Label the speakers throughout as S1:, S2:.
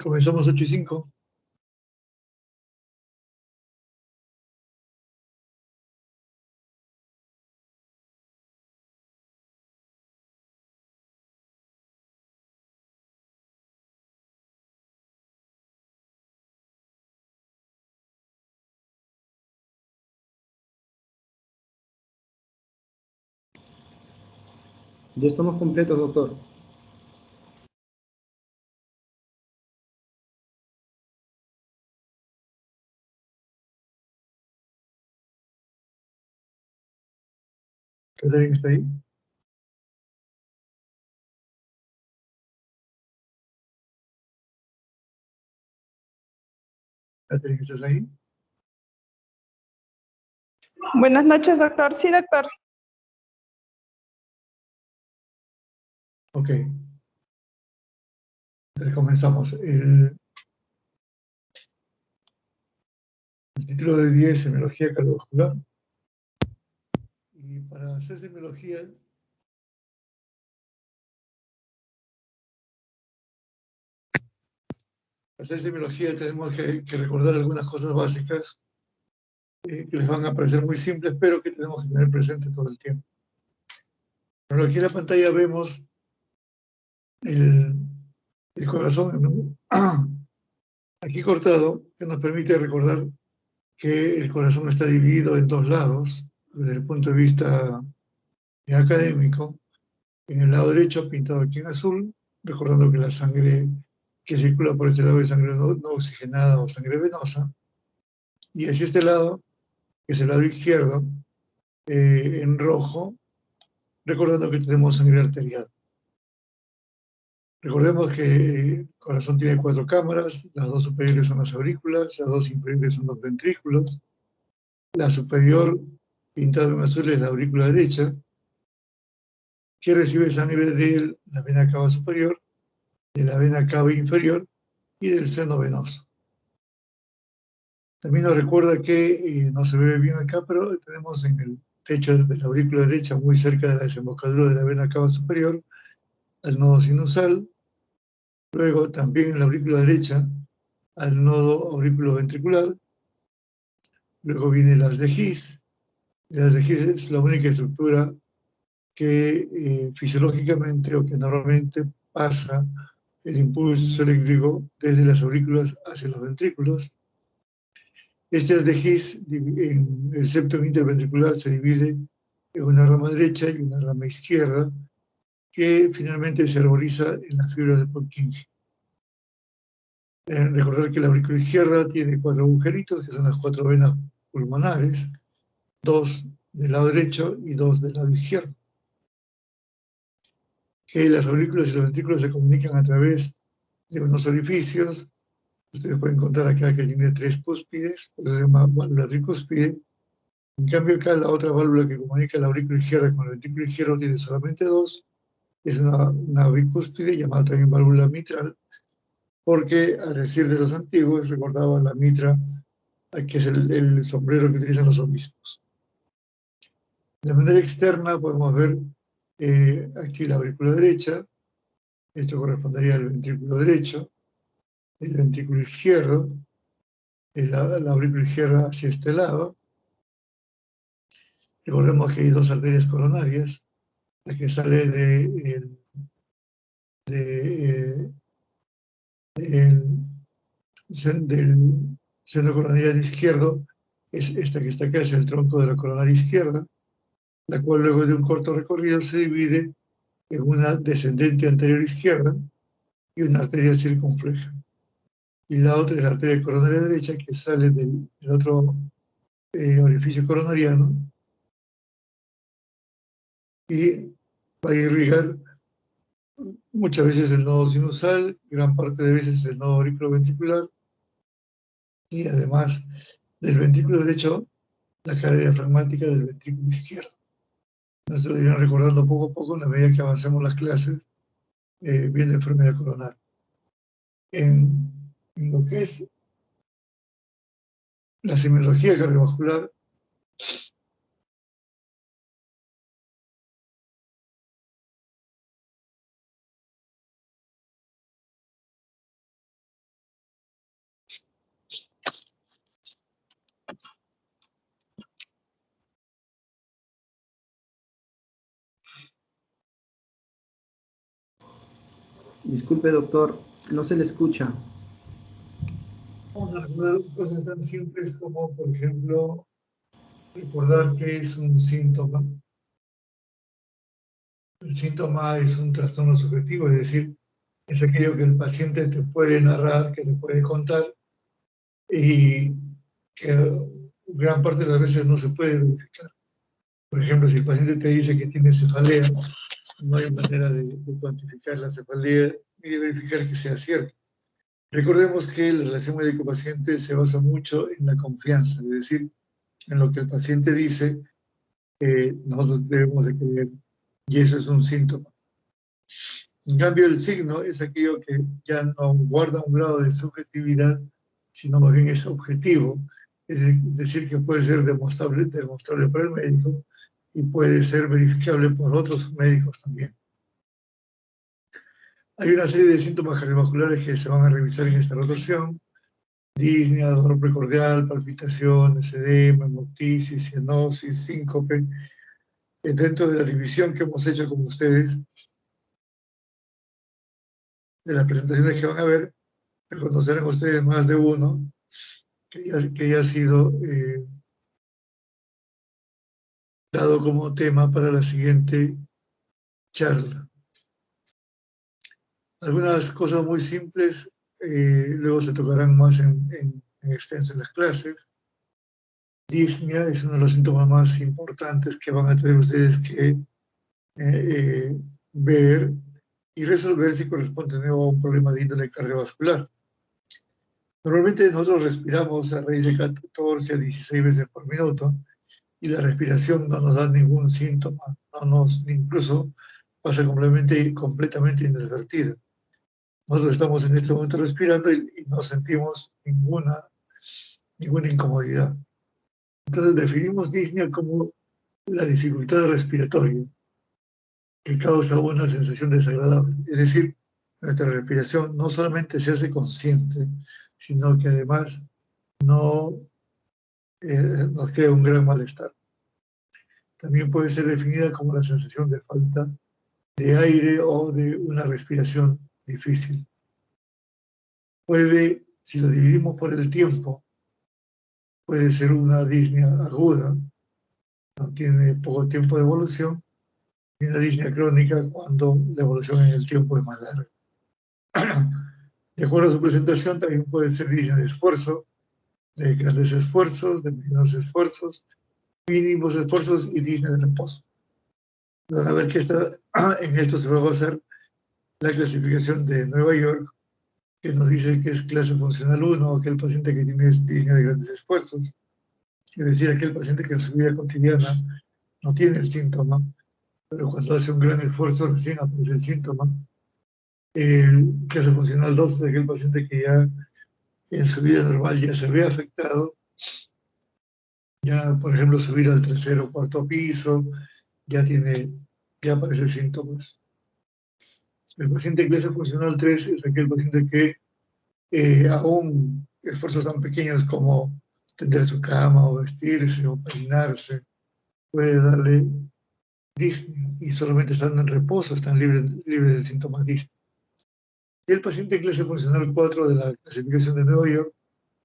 S1: Comenzamos 8:05.
S2: Ya estamos completos, doctor.
S1: ¿Catherine está ahí? ¿Catherine, estás ahí?
S3: Buenas noches, doctor. Sí, doctor.
S1: Ok. Entonces comenzamos. El título de hoy día es Semiología cardiovascular. Y para hacer semiología, tenemos que recordar algunas cosas básicas que les van a parecer muy simples, pero que tenemos que tener presente todo el tiempo. Pero aquí en la pantalla vemos el corazón, ¿no? Aquí cortado, que nos permite recordar que el corazón está dividido en dos lados, desde el punto de vista académico. En el lado derecho, pintado aquí en azul, recordando que la sangre que circula por este lado es sangre no oxigenada o sangre venosa. Y hacia este lado, que es el lado izquierdo, en rojo, recordando que tenemos sangre arterial. Recordemos que el corazón tiene 4 cámaras, las 2 superiores son las aurículas, las 2 inferiores son los ventrículos. La superior, pintada en azul, es la aurícula derecha, que recibe sangre de la vena cava superior, de la vena cava inferior y del seno venoso. También nos recuerda que no se ve bien acá, pero tenemos en el techo de la aurícula derecha, muy cerca de la desembocadura de la vena cava superior, al nodo sinusal. Luego también en la aurícula derecha, al nodo auriculoventricular. Luego viene las de His. Las de His es la única estructura que fisiológicamente o que normalmente pasa el impulso eléctrico desde las aurículas hacia los ventrículos. Este haz de His, en el septo interventricular, se divide en una rama derecha y una rama izquierda, que finalmente se arboriza en la fibra de Purkinje. Recordar que la aurícula izquierda tiene 4 agujeritos, que son las 4 venas pulmonares, 2 del lado derecho y 2 del lado izquierdo. Que las aurículas y los ventrículos se comunican a través de unos orificios. Ustedes pueden contar acá que tiene 3 cúspides, por eso se llama válvula tricúspide. En cambio acá la otra válvula que comunica la aurícula izquierda con el ventrículo izquierdo tiene solamente 2, es una bicúspide llamada también válvula mitral, porque al decir de los antiguos recordaba la mitra, que es el sombrero que utilizan los obispos. De manera externa podemos ver aquí la aurícula derecha, esto correspondería al ventrículo derecho, el ventrículo izquierdo, la aurícula izquierda hacia este lado. Recordemos que hay 2 arterias coronarias, la que sale del seno coronario izquierdo, es esta que está acá, es el tronco de la coronaria izquierda, la cual luego de un corto recorrido se divide en una descendente anterior izquierda y una arteria circunfleja. Y la otra es la arteria coronaria derecha, que sale del otro orificio coronariano y va a irrigar muchas veces el nodo sinusal, gran parte de veces el nodo auriculoventricular y además del ventrículo derecho, la cadena diafragmática del ventrículo izquierdo. Nos lo irán recordando poco a poco en la medida que avancemos las clases, viendo enfermedad coronaria. En lo que es la semiología cardiovascular,
S2: Disculpe, doctor, no se le escucha.
S1: Vamos a recordar cosas tan simples como, por ejemplo, recordar qué es un síntoma. El síntoma es un trastorno subjetivo, es decir, es aquello que el paciente te puede narrar, que te puede contar y que gran parte de las veces no se puede verificar. Por ejemplo, si el paciente te dice que tiene cefalea, no hay manera de cuantificar la cefalea ni de verificar que sea cierto. Recordemos que la relación médico-paciente se basa mucho en la confianza, es decir, en lo que el paciente dice, nosotros debemos de creer, y eso es un síntoma. En cambio, el signo es aquello que ya no guarda un grado de subjetividad, sino más bien es objetivo, es decir, que puede ser demostrable por el médico y puede ser verificable por otros médicos también. Hay una serie de síntomas cardiovasculares que se van a revisar en esta rotación: disnea, dolor precordial, palpitaciones, edema, hemoptisis, cianosis, síncope. Dentro de la división que hemos hecho con ustedes, de las presentaciones que van a ver, reconocerán ustedes más de uno que ya ha sido dado como tema para la siguiente charla. Algunas cosas muy simples, luego se tocarán más en extenso en las clases. Disnea es uno de los síntomas más importantes que van a tener ustedes que ver y resolver si corresponde a un problema de índole cardiovascular. Normalmente nosotros respiramos a raíz de 14 a 16 veces por minuto y la respiración no nos da ningún síntoma, incluso pasa completamente inadvertida. Nosotros estamos en este momento respirando y no sentimos ninguna incomodidad. Entonces definimos disnea como la dificultad respiratoria que causa una sensación desagradable. Es decir, nuestra respiración no solamente se hace consciente, sino que además nos crea un gran malestar. También puede ser definida como la sensación de falta de aire o de una respiración difícil. Si lo dividimos por el tiempo, puede ser una disnea aguda, no tiene poco tiempo de evolución, y una disnea crónica cuando la evolución en el tiempo es más larga. De acuerdo a su presentación, también puede ser disnea de esfuerzo, de grandes esfuerzos, de medianos esfuerzos, mínimos esfuerzos y disnea de reposo. Van a ver que en esto se va a basar la clasificación de Nueva York, que nos dice que es clase funcional 1, aquel paciente que tiene disnea de grandes esfuerzos, es decir, aquel paciente que en su vida cotidiana no tiene el síntoma, pero cuando hace un gran esfuerzo recién aparece el síntoma. El clase funcional 2 de aquel paciente que ya en su vida normal ya se ve afectado, ya por ejemplo subir al tercer o cuarto piso, ya aparecen síntomas. El paciente clase funcional 3 es aquel paciente que aún esfuerzos tan pequeños como tender su cama o vestirse o peinarse puede darle disnea y solamente estando en reposo están libres del síntoma disnea. Y el paciente clase funcional 4 de la clasificación de Nueva York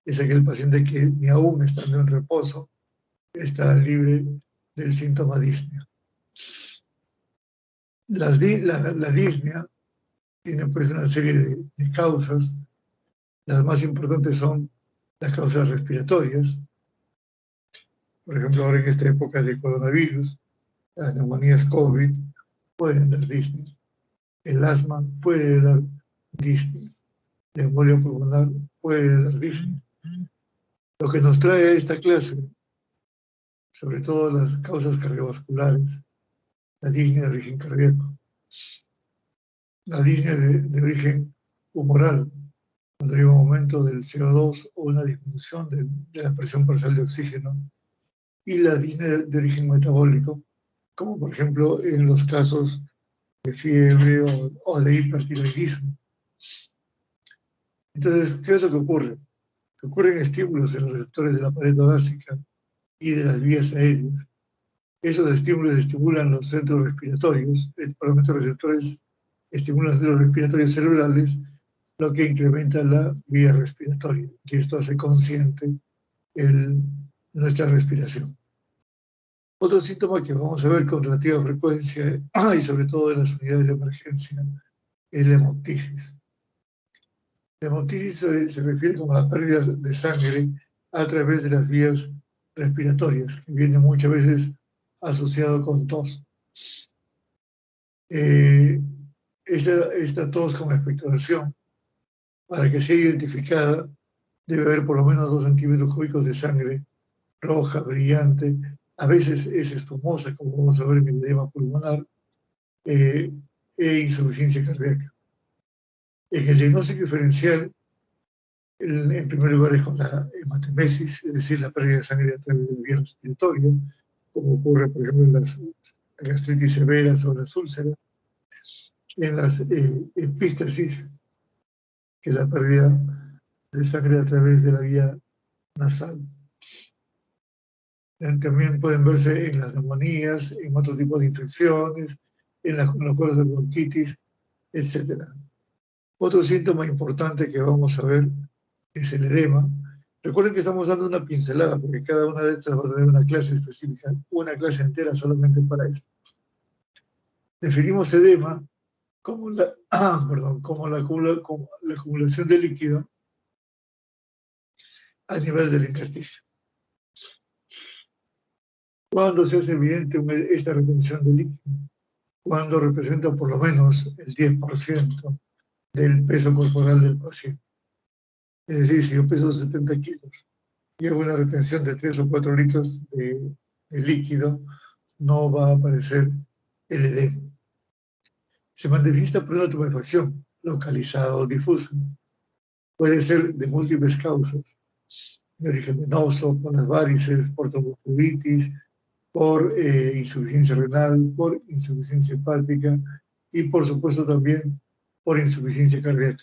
S1: es aquel paciente que ni aún estando en reposo está libre del síntoma disnea. La disnea tiene pues una serie de causas. Las más importantes son las causas respiratorias. Por ejemplo, ahora en esta época de coronavirus, las neumonías COVID pueden dar disnea. El asma puede dar disnea. La embolia pulmonar puede dar disnea. Lo que nos trae a esta clase, sobre todo las causas cardiovasculares, la disnea de origen cardíaco, la disnea de origen humoral, cuando hay un aumento del CO2 o una disminución de la presión parcial de oxígeno, y la disnea de origen metabólico, como por ejemplo en los casos de fiebre o de hipertiroidismo. Entonces, ¿qué es lo que ocurre? Que ocurren estímulos en los receptores de la pared torácica y de las vías aéreas. Esos estímulos estimulan los centros respiratorios, los receptores estimulan los nervios respiratorios cerebrales, lo que incrementa la vía respiratoria, y esto hace consciente nuestra respiración. Otro síntoma que vamos a ver con relativa frecuencia, y sobre todo en las unidades de emergencia, es la hemoptisis. La hemoptisis se refiere como a la pérdida de sangre a través de las vías respiratorias, que viene muchas veces asociado con tos. Esta tos con expectoración, para que sea identificada, debe haber por lo menos 2 centímetros cúbicos de sangre roja, brillante, a veces es espumosa, como vamos a ver en el edema pulmonar, e insuficiencia cardíaca. En el diagnóstico diferencial, en primer lugar es con la hematemesis, es decir, la pérdida de sangre a través del vía respiratoria, como ocurre, por ejemplo, en las gastritis severas o las úlceras, en las epístasis, que es la pérdida de sangre a través de la vía nasal. También pueden verse en las neumonías, en otro tipo de infecciones, en los cuadros de bronquitis, etc. Otro síntoma importante que vamos a ver es el edema. Recuerden que estamos dando una pincelada, porque cada una de estas va a tener una clase específica, una clase entera solamente para esto. Definimos edema como la acumulación de líquido a nivel del intersticio. ¿Cuándo se hace evidente esta retención de líquido? Cuando representa por lo menos el 10% del peso corporal del paciente. Es decir, si yo peso 70 kilos y hago una retención de 3 o 4 litros de líquido, no va a aparecer el edema. Se manifiesta por una tumefacción localizada o difusa. Puede ser de múltiples causas, de origen venoso, por las varices, por tromboflebitis, por insuficiencia renal, por insuficiencia hepática y por supuesto también por insuficiencia cardíaca.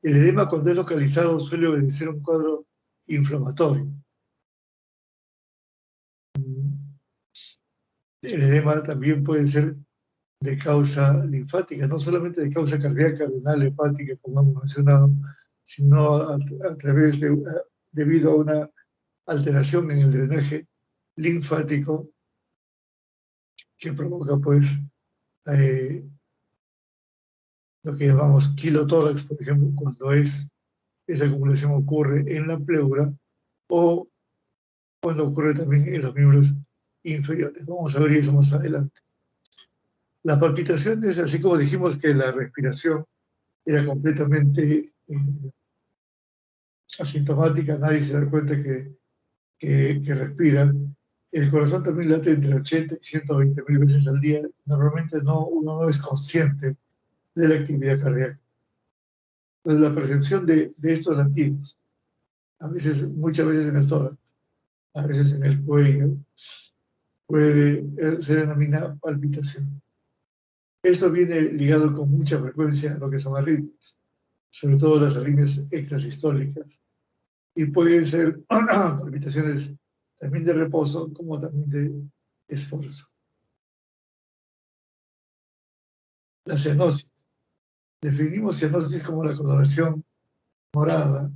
S1: El edema, cuando es localizado, suele obedecer a un cuadro inflamatorio. El edema también puede ser de causa linfática, no solamente de causa cardíaca, renal, hepática, como hemos mencionado, sino debido a una alteración en el drenaje linfático que provoca, pues, lo que llamamos quilotórax, por ejemplo, cuando esa acumulación ocurre en la pleura o cuando ocurre también en los miembros inferiores. Vamos a ver eso más adelante. Las palpitaciones, así como dijimos que la respiración era completamente asintomática, nadie se da cuenta que respira. El corazón también late entre 80 y 120.000 veces al día. Normalmente uno no es consciente de la actividad cardíaca. Entonces, la percepción de estos latidos, muchas veces en el tórax, a veces en el cuello, se denomina palpitación. Esto viene ligado con mucha frecuencia a lo que son arritmias, sobre todo las arritmias extrasistólicas, y pueden ser palpitaciones también de reposo como también de esfuerzo. La cianosis. Definimos cianosis como la coloración morada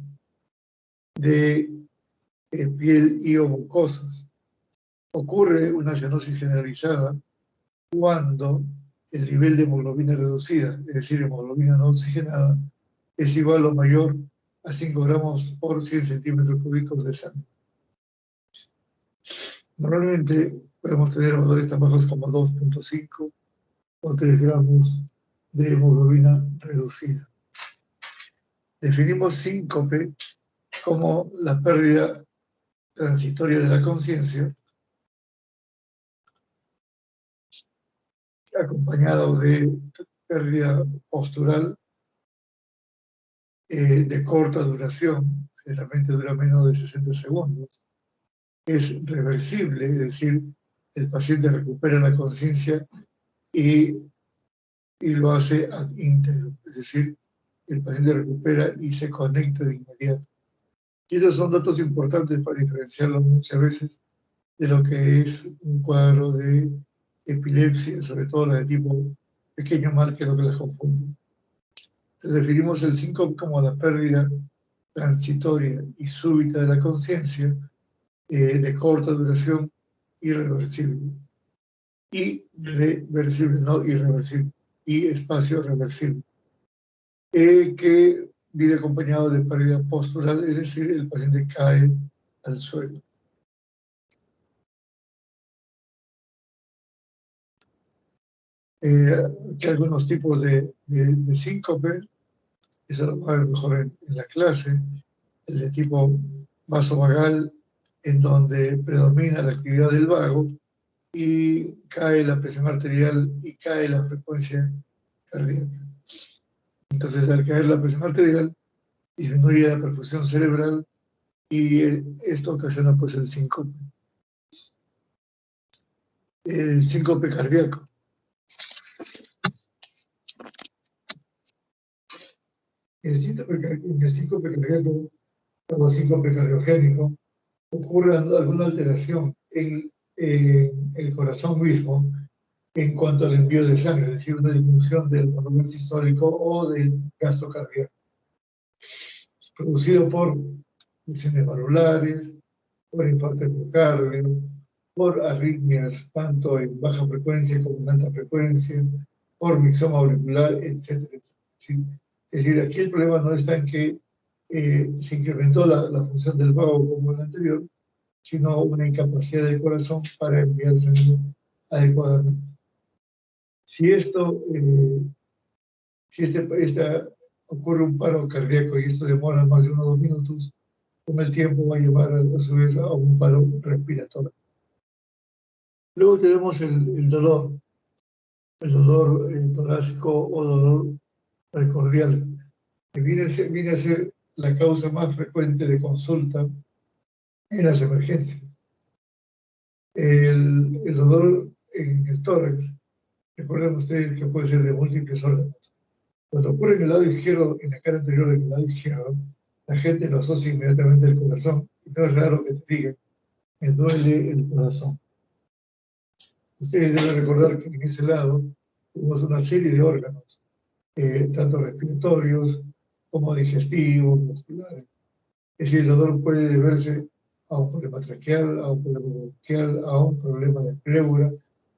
S1: de piel y o mucosas. Ocurre una cianosis generalizada cuando el nivel de hemoglobina reducida, es decir, hemoglobina no oxigenada, es igual o mayor a 5 gramos por 100 centímetros cúbicos de sangre. Normalmente podemos tener valores tan bajos como 2.5 o 3 gramos de hemoglobina reducida. Definimos síncope como la pérdida transitoria de la conciencia, acompañado de pérdida postural de corta duración, generalmente dura menos de 60 segundos. Es reversible, es decir, el paciente recupera la conciencia y lo hace ad íntegro, es decir, el paciente recupera y se conecta de inmediato. Y esos son datos importantes para diferenciarlo muchas veces de lo que es un cuadro de epilepsia, sobre todo la de tipo pequeño mal que es lo que las confunde. Entonces definimos el síncope como la pérdida transitoria y súbita de la conciencia, de corta duración, irreversible. Y reversible, no irreversible, y espacio reversible, que viene acompañado de pérdida postural, es decir, el paciente cae al suelo. Aquí algunos tipos de síncope, eso lo va a ver mejor en la clase, el de tipo vasovagal, en donde predomina la actividad del vago y cae la presión arterial y cae la frecuencia cardíaca. Entonces, al caer la presión arterial, disminuye la perfusión cerebral y esto ocasiona pues el síncope. El síncope cardíaco. El síncope cardíaco o síncope cardiogénico ocurre alguna alteración en el corazón mismo en cuanto al envío de sangre, es decir, una disminución del volumen sistólico o del gasto cardíaco, producido por lesiones valvulares, por infarto de miocardio, por arritmias tanto en baja frecuencia como en alta frecuencia, por mixoma auricular, etcétera, ¿sí? Es decir, aquí el problema no está en que se incrementó la función del vago como en el anterior, sino una incapacidad del corazón para enviar sangre adecuadamente. Si ocurre un paro cardíaco y esto demora más de 1 o 2 minutos, con el tiempo va a llevar a su vez a un paro respiratorio. Luego tenemos el dolor torácico o dolor precordial, que viene a ser la causa más frecuente de consulta en las emergencias. El dolor en el tórax, recuerden ustedes que puede ser de múltiples órganos. Cuando ocurre en el lado izquierdo, en la cara anterior del lado izquierdo, la gente lo asocia inmediatamente al corazón. Y no es raro que te digan, me duele el corazón. Ustedes deben recordar que en ese lado tenemos una serie de órganos, tanto respiratorios como digestivos, musculares. Es decir, el dolor puede deberse a un problema traqueal, a un problema bronquial, a un problema de pleura,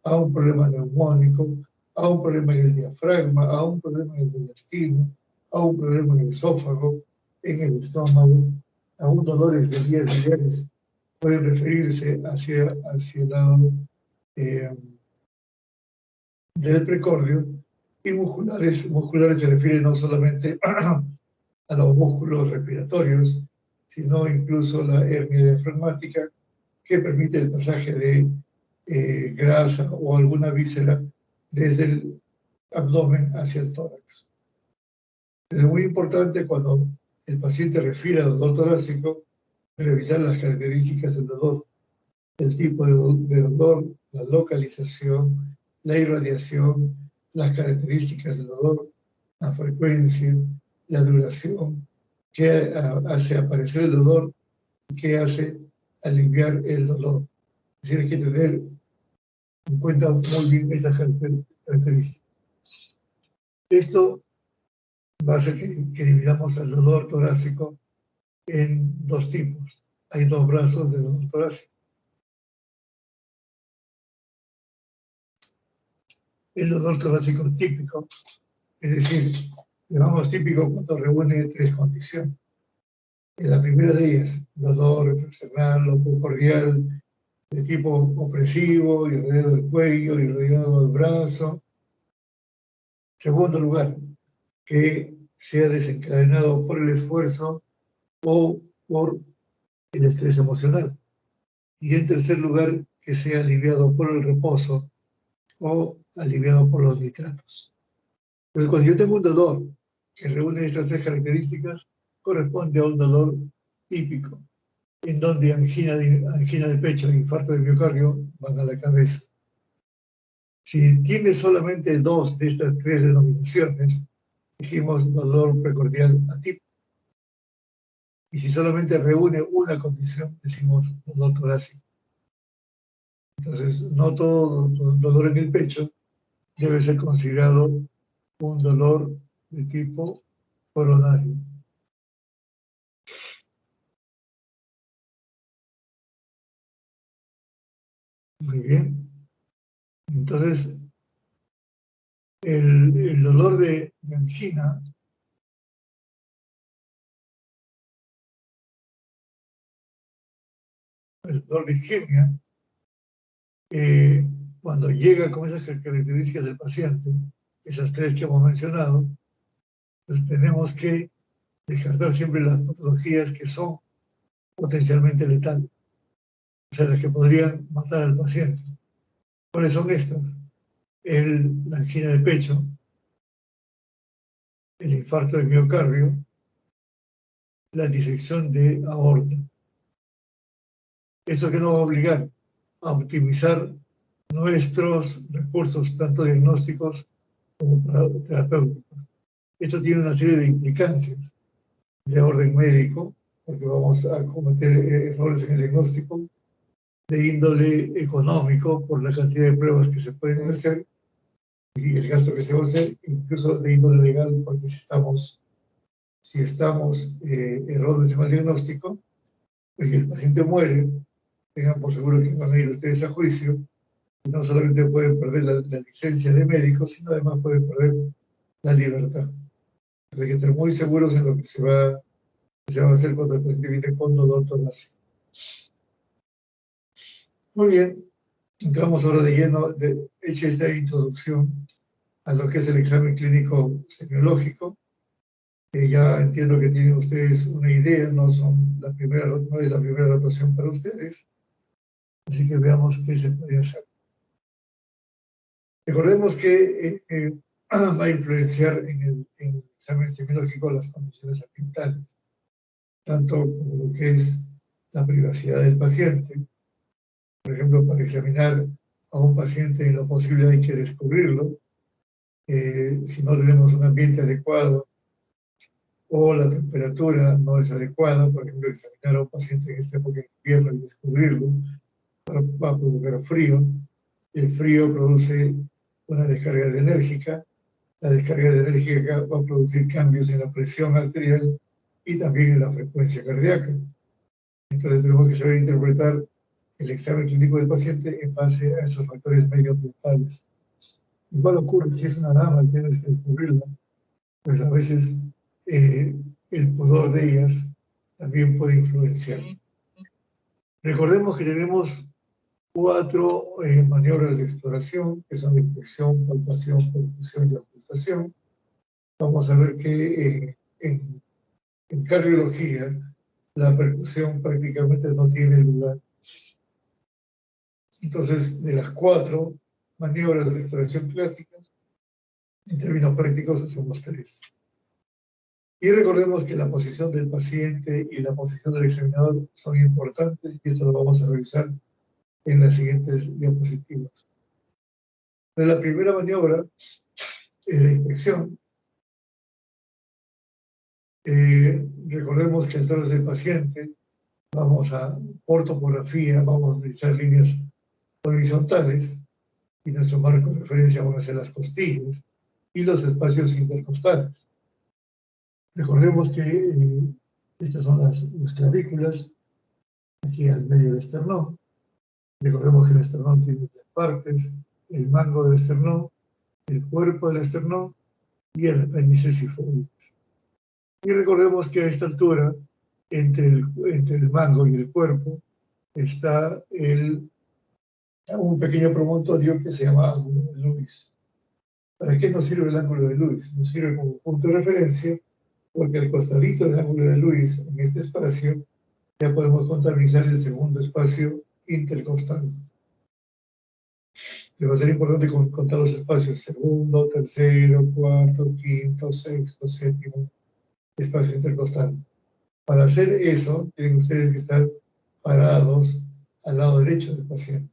S1: a un problema neumónico, a un problema en el diafragma, a un problema en el mediastino, a un problema en el esófago, en el estómago, a un dolores de vías biliares. Pueden referirse hacia el lado del precordio, y musculares se refiere no solamente a los músculos respiratorios, sino incluso la hernia diafragmática, que permite el pasaje de grasa o alguna víscera desde el abdomen hacia el tórax. Es muy importante cuando el paciente refiere a dolor torácico, revisar las características del dolor, el tipo de dolor, la localización, la irradiación, las características del dolor, la frecuencia, la duración, qué hace aparecer el dolor y qué hace aliviar el dolor. Es decir, hay que tener en cuenta muy bien esas características. Esto va a hacer que dividamos el dolor torácico en 2 tipos. Hay 2 brazos de dolor torácico. El dolor torácico típico, es decir, llamamos típico cuando reúne 3 condiciones. En la primera de ellas, dolor external o precordial de tipo opresivo, irradiado del cuello, irradiado del brazo. Segundo lugar, que sea desencadenado por el esfuerzo o por el estrés emocional. Y en tercer lugar, que sea aliviado por el reposo o aliviado por los nitratos. Entonces, cuando yo tengo un dolor que reúne estas 3 características, corresponde a un dolor típico, en donde angina de pecho e infarto de miocardio van a la cabeza. Si tiene solamente 2 de estas 3 denominaciones, dijimos dolor precordial atípico. Y si solamente reúne una condición, decimos dolor torácico. Entonces, no todo dolor en el pecho debe ser considerado un dolor de tipo coronario. Muy bien. Entonces, el dolor de angina el dolor de isquemia, cuando llega con esas características del paciente, esas tres que hemos mencionado, pues tenemos que descartar siempre las patologías que son potencialmente letales, o sea, las que podrían matar al paciente. ¿Cuáles son estas? La angina de pecho, el infarto de miocardio, la disección de aorta. Eso que nos va a obligar a optimizar nuestros recursos, tanto diagnósticos como terapéuticos. Esto tiene una serie de implicancias de orden médico, porque vamos a cometer errores en el diagnóstico, de índole económico, por la cantidad de pruebas que se pueden hacer y el gasto que se va a hacer, incluso de índole legal, porque si estamos errando ese mal diagnóstico, pues si el paciente muere, tengan por seguro que van a ir ustedes a juicio, y no solamente pueden perder la licencia de médico, sino además pueden perder la libertad. Hay que estar muy seguros en lo que se va a hacer cuando el paciente viene con dolor torácico. Muy bien, entramos ahora de lleno, hecha esta introducción a lo que es el examen clínico semiológico. Ya entiendo que tienen ustedes una idea, no es la primera rotación para ustedes, así que veamos qué se puede hacer. Recordemos que va a influenciar en el examen semiológico las condiciones ambientales, tanto como lo que es la privacidad del paciente. Por ejemplo, para examinar a un paciente en lo posible hay que descubrirlo. Si no tenemos un ambiente adecuado o la temperatura no es adecuada, por ejemplo, examinar a un paciente en esta época de invierno y descubrirlo, va a provocar frío. El frío produce una descarga enérgica. La descarga enérgica va a producir cambios en la presión arterial y también en la frecuencia cardíaca. Entonces tenemos que saber interpretar el examen clínico del paciente en base a esos factores medioambientales. Igual ocurre si es una dama y tienes que descubrirla, pues a veces el pudor de ellas también puede influenciar. Recordemos que tenemos 4 maniobras de exploración, que son de inspección, palpación, percusión y ocultación. Vamos a ver que en cardiología la percusión prácticamente no tiene lugar. Entonces, de las 4 maniobras de exploración clásicas, en términos prácticos hacemos 3. Y recordemos que la posición del paciente y la posición del examinador son importantes y esto lo vamos a revisar en las siguientes diapositivas. De la primera maniobra es la inspección. Recordemos que entonces el paciente por topografía, vamos a utilizar líneas horizontales y nuestro marco de referencia van a ser las costillas y los espacios intercostales. Recordemos que estas son las clavículas, aquí al medio del esternón. Recordemos que el esternón tiene 3 partes, el mango del esternón, el cuerpo del esternón y el apéndice cifoides. Y recordemos que a esta altura, entre el mango y el cuerpo, está un pequeño promontorio que se llama ángulo de Lewis. ¿Para qué nos sirve el ángulo de Lewis? Nos sirve como punto de referencia porque al costadito del ángulo de Lewis, en este espacio, ya podemos contabilizar el segundo espacio intercostal. Le va a ser importante contar los espacios segundo, tercero, cuarto, quinto, sexto, séptimo, espacio intercostal. Para hacer eso, tienen ustedes que estar parados al lado derecho del paciente.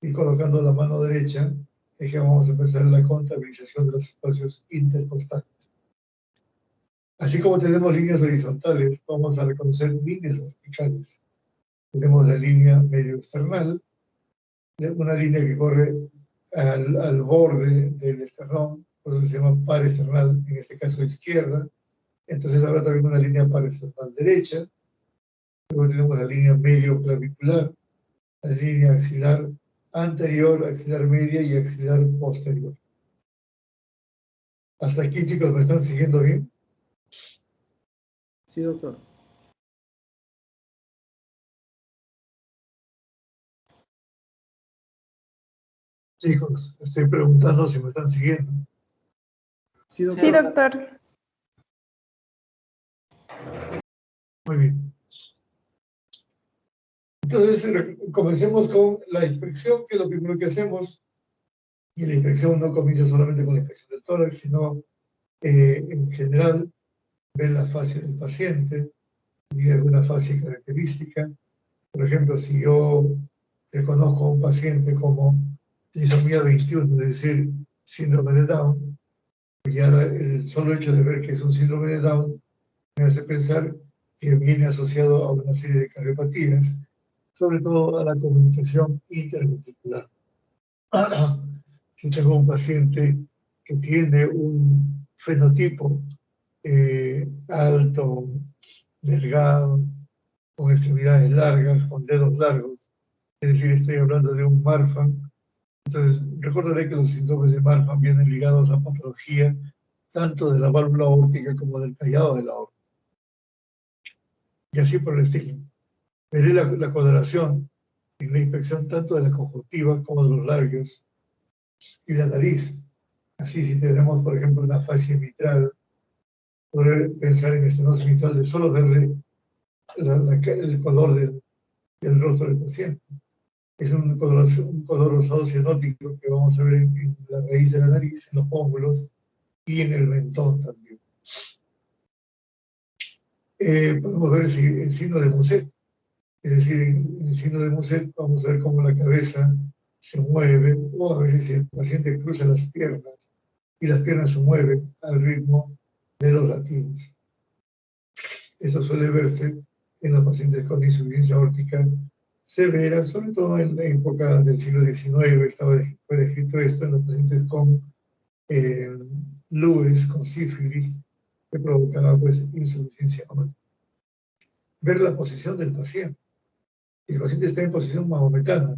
S1: Y colocando la mano derecha, es que vamos a empezar la contabilización de los espacios intercostales. Así como tenemos líneas horizontales, vamos a reconocer líneas verticales. Tenemos la línea medio external, una línea que corre al borde del esternón, por eso se llama paresternal, en este caso izquierda. Entonces habrá también una línea paresternal derecha. Luego tenemos la línea medio clavicular, la línea axilar anterior, axilar media y axilar posterior. Hasta aquí, chicos, ¿me están siguiendo bien?
S2: Sí, doctor.
S1: Chicos, estoy preguntando si me están siguiendo.
S2: Sí, doctor.
S3: Sí, doctor.
S1: Muy bien. Entonces, comencemos con la inspección, que es lo primero que hacemos. Y la inspección no comienza solamente con la inspección del tórax, sino en general ver la fascia del paciente y alguna fascia característica. Por ejemplo, si yo reconozco a un paciente como trisomía 21, es decir, síndrome de Down, pues ya el solo hecho de ver que es un síndrome de Down me hace pensar que viene asociado a una serie de cardiopatías, sobre todo a la comunicación interventricular. Si tengo un paciente que tiene un fenotipo alto, delgado, con extremidades largas, con dedos largos, es decir, estoy hablando de un Marfan. Entonces, recordaré que los síntomas de Marfan vienen ligados a patología tanto de la válvula aórtica como del callado de la aorta. Y así por el estilo. Veré la coloración en la inspección tanto de la conjuntiva como de los labios y la nariz. Así, si tenemos, por ejemplo, una fascia mitral, poder pensar en estenosis mitral de solo verle el color del rostro del paciente. Es un color rosado cianótico que vamos a ver en la raíz de la nariz, en los pómulos y en el mentón también. Podemos ver si el signo de Muset, es decir, en el signo de Muset vamos a ver cómo la cabeza se mueve, o a veces si el paciente cruza las piernas y las piernas se mueven al ritmo de los latidos. Eso suele verse en los pacientes con insuficiencia aórtica severa, sobre todo en la época del siglo XIX, fue descrito esto en los pacientes con Lewis, con sífilis, que provocaba pues insuficiencia aórtica. Ver la posición del paciente. El paciente está en posición mahometana.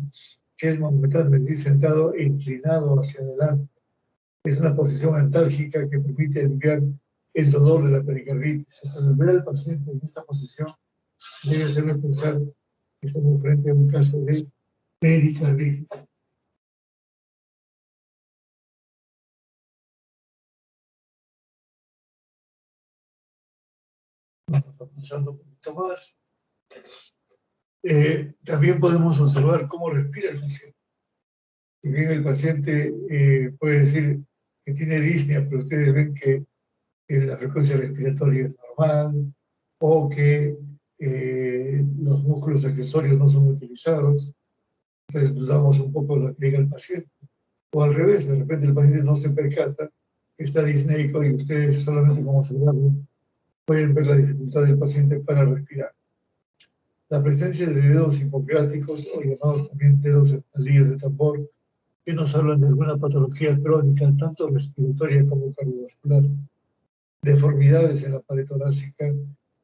S1: ¿Qué es mahometana? Es decir, sentado e inclinado hacia adelante. Es una posición antálgica que permite aliviar el dolor de la pericarditis. Entonces, ver al paciente en esta posición debe hacerme pensar que estamos frente a un caso de pericarditis. Vamos avanzando un poquito más. También podemos observar cómo respira el paciente. Si bien el paciente puede decir que tiene disnea, pero ustedes ven que la frecuencia respiratoria es normal, o que los músculos accesorios no son utilizados, entonces dudamos un poco de lo que diga el paciente. O al revés, de repente el paciente no se percata que está disneico y ustedes solamente como observarlo pueden ver la dificultad del paciente para respirar. La presencia de dedos hipocráticos, o llamados también dedos en palillos de tambor, que nos hablan de alguna patología crónica, tanto respiratoria como cardiovascular, deformidades en la pared torácica,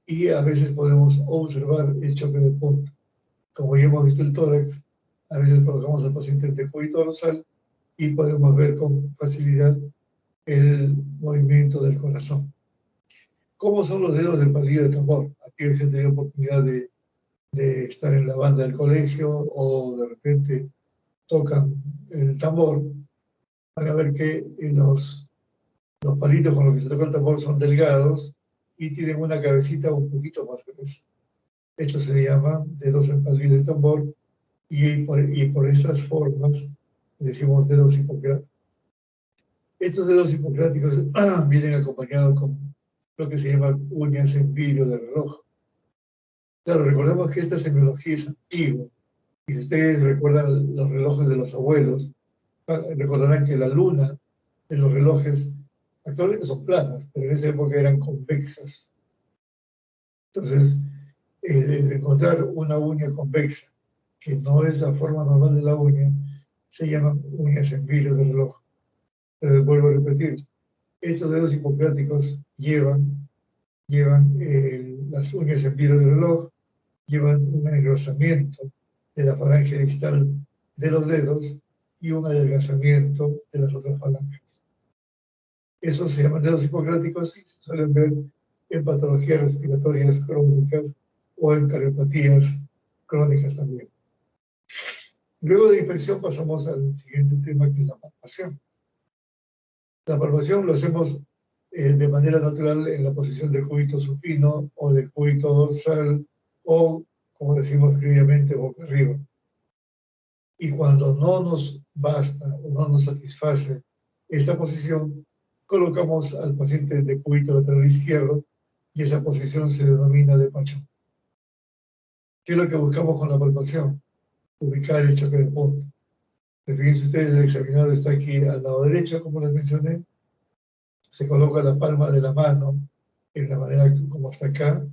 S1: y a veces podemos observar el choque de punto. Como ya hemos visto el tórax, a veces colocamos al paciente en decúbito dorsal y podemos ver con facilidad el movimiento del corazón. ¿Cómo son los dedos del palillo de tambor? Aquí he tenido oportunidad de estar en la banda del colegio o de repente tocan el tambor, van a ver que los palitos con los que se toca el tambor son delgados y tienen una cabecita un poquito más gruesa. Esto se llama dedos en palillo de tambor y por esas formas decimos dedos hipocráticos. Estos dedos hipocráticos vienen acompañados con lo que se llama uñas en vidrio de reloj. Claro, recordemos que esta semiología es antigua. Y si ustedes recuerdan los relojes de los abuelos, recordarán que la luna en los relojes actualmente son planas, pero en esa época eran convexas. Entonces, el encontrar una uña convexa, que no es la forma normal de la uña, se llaman uñas en vidrio de reloj. Entonces, vuelvo a repetir, estos dedos hipocráticos llevan las uñas en vidrio del reloj, llevan un engrosamiento de la falange distal de los dedos y un adelgazamiento de las otras falanges. Esos se llaman dedos hipocráticos y se suelen ver en patologías respiratorias crónicas o en cardiopatías crónicas también. Luego de la inspección pasamos al siguiente tema, que es la palpación. La palpación lo hacemos de manera natural en la posición del cúbito supino o del cúbito dorsal o, como decimos criolmente, boca arriba. Y cuando no nos basta o no nos satisface esta posición, colocamos al paciente de cúbito lateral izquierdo y esa posición se denomina de pachón. ¿Qué es lo que buscamos con la palpación? Ubicar el choque de punta. Fíjense ustedes, el examinador está aquí al lado derecho, como les mencioné. Se coloca la palma de la mano en la manera como está acá.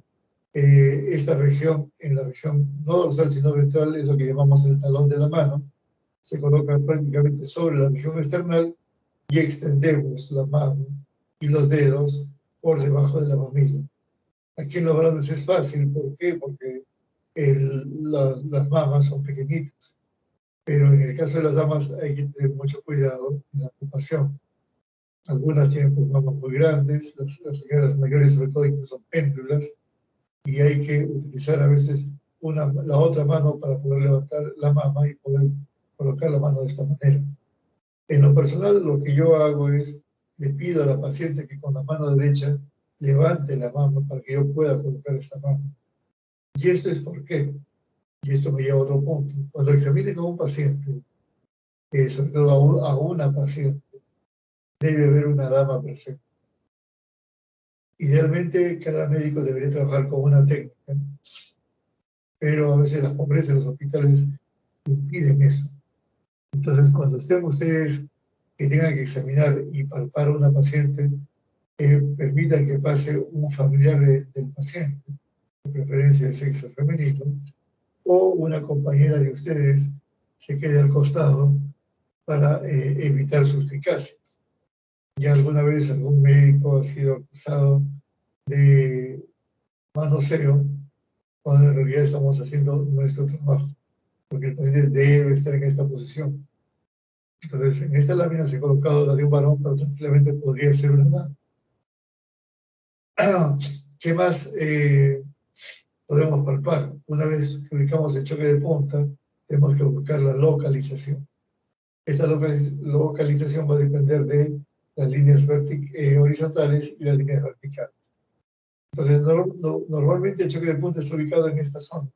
S1: Esta región, en la región no dorsal sino ventral, es lo que llamamos el talón de la mano. Se coloca prácticamente sobre la región esternal y extendemos la mano y los dedos por debajo de la mamila. Aquí en los varones es fácil. ¿Por qué? Porque las mamas son pequeñitas. Pero en el caso de las damas hay que tener mucho cuidado en la palpación. Algunas tienen pues mamas muy grandes, las señoras mayores sobre todo incluso péndulas, y hay que utilizar a veces la otra mano para poder levantar la mama y poder colocar la mano de esta manera. En lo personal, lo que yo hago es, le pido a la paciente que con la mano derecha levante la mama para que yo pueda colocar esta mano. ¿Y esto es por qué? Y esto me lleva a otro punto. Cuando examine con un paciente, sobre todo a una paciente, debe haber una dama presente. Idealmente, cada médico debería trabajar con una técnica, pero a veces las pobrezas de los hospitales impiden eso. Entonces, cuando estén ustedes que tengan que examinar y palpar a una paciente, permitan que pase un familiar del paciente, de preferencia de sexo femenino, o una compañera de ustedes se quede al costado para evitar suspicacias. Ya alguna vez algún médico ha sido acusado de manoseo, cuando en realidad estamos haciendo nuestro trabajo, porque el paciente debe estar en esta posición. Entonces, en esta lámina se ha colocado la de un varón, pero tranquilamente podría ser una dama. ¿Qué más podemos palpar? Una vez que ubicamos el choque de punta, tenemos que buscar la localización. Esta localización va a depender de las líneas horizontales y las líneas verticales. Entonces, normalmente el choque de punta está ubicado en esta zona.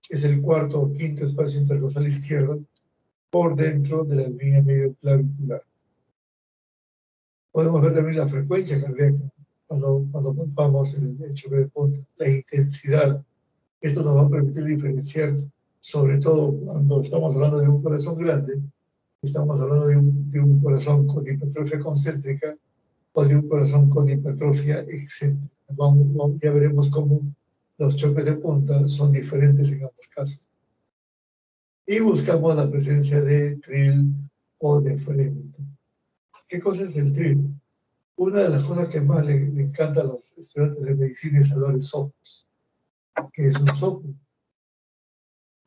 S1: Es el cuarto o quinto espacio intercostal izquierdo por dentro de la línea medio clavicular. Podemos ver también la frecuencia cardíaca cuando palpamos el choque de punta, la intensidad. Esto nos va a permitir diferenciar, sobre todo cuando estamos hablando de un corazón grande, estamos hablando de un corazón con hipertrofia concéntrica o de un corazón con hipertrofia excéntrica. Ya veremos cómo los choques de punta son diferentes en ambos casos. Y buscamos la presencia de tril o de frémito. ¿Qué cosa es el tril? Una de las cosas que más le encanta a los estudiantes de medicina es hablar de soplos. ¿Qué es un soplo?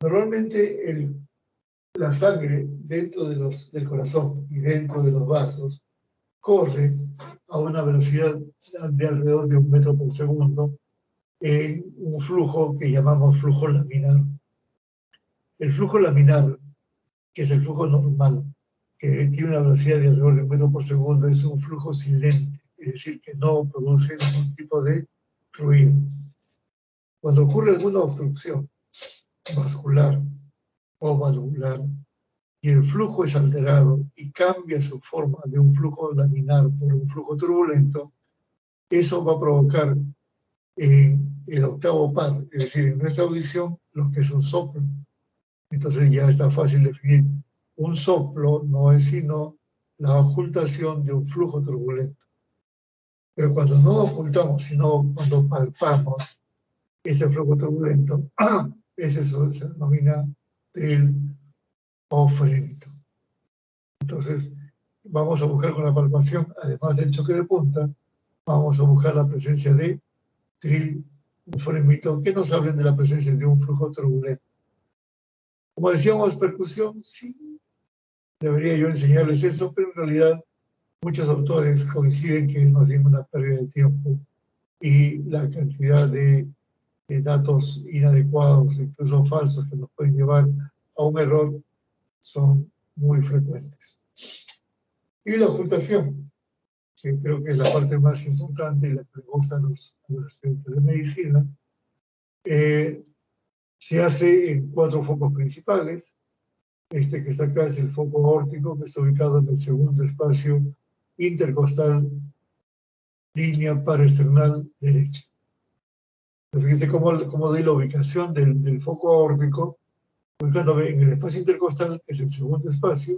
S1: Normalmente la sangre dentro del corazón y dentro de los vasos corre a una velocidad de alrededor de 1 metro por segundo en un flujo que llamamos flujo laminar. El flujo laminar, que es el flujo normal, que tiene una velocidad de alrededor de 1 metro por segundo, es un flujo silente, es decir, que no produce ningún tipo de ruido. Cuando ocurre alguna obstrucción vascular o valvular y el flujo es alterado y cambia su forma de un flujo laminar por un flujo turbulento, eso va a provocar el octavo par, es decir, en nuestra audición, lo que es un soplo. Entonces ya está fácil definir. Un soplo no es sino la ocultación de un flujo turbulento. Pero cuando no ocultamos, sino cuando palpamos ese flujo turbulento, ese se denomina tril o frémito. Entonces, vamos a buscar con la palpación, además del choque de punta, vamos a buscar la presencia de tril, un que nos hablen de la presencia de un flujo turbulento. Como decíamos, percusión, sí, debería yo enseñarles eso, pero en realidad muchos autores coinciden que nos dio una pérdida de tiempo y la cantidad de datos inadecuados, incluso falsos, que nos pueden llevar a un error, son muy frecuentes. Y la ocultación, que creo que es la parte más importante y la que le gusta a los estudiantes de medicina, se hace en 4 focos principales. Este que está acá es el foco aórtico, que está ubicado en el segundo espacio intercostal, línea paraesternal derecha. Fíjense cómo doy la ubicación del foco aórtico, ubicándome en el espacio intercostal, que es el segundo espacio.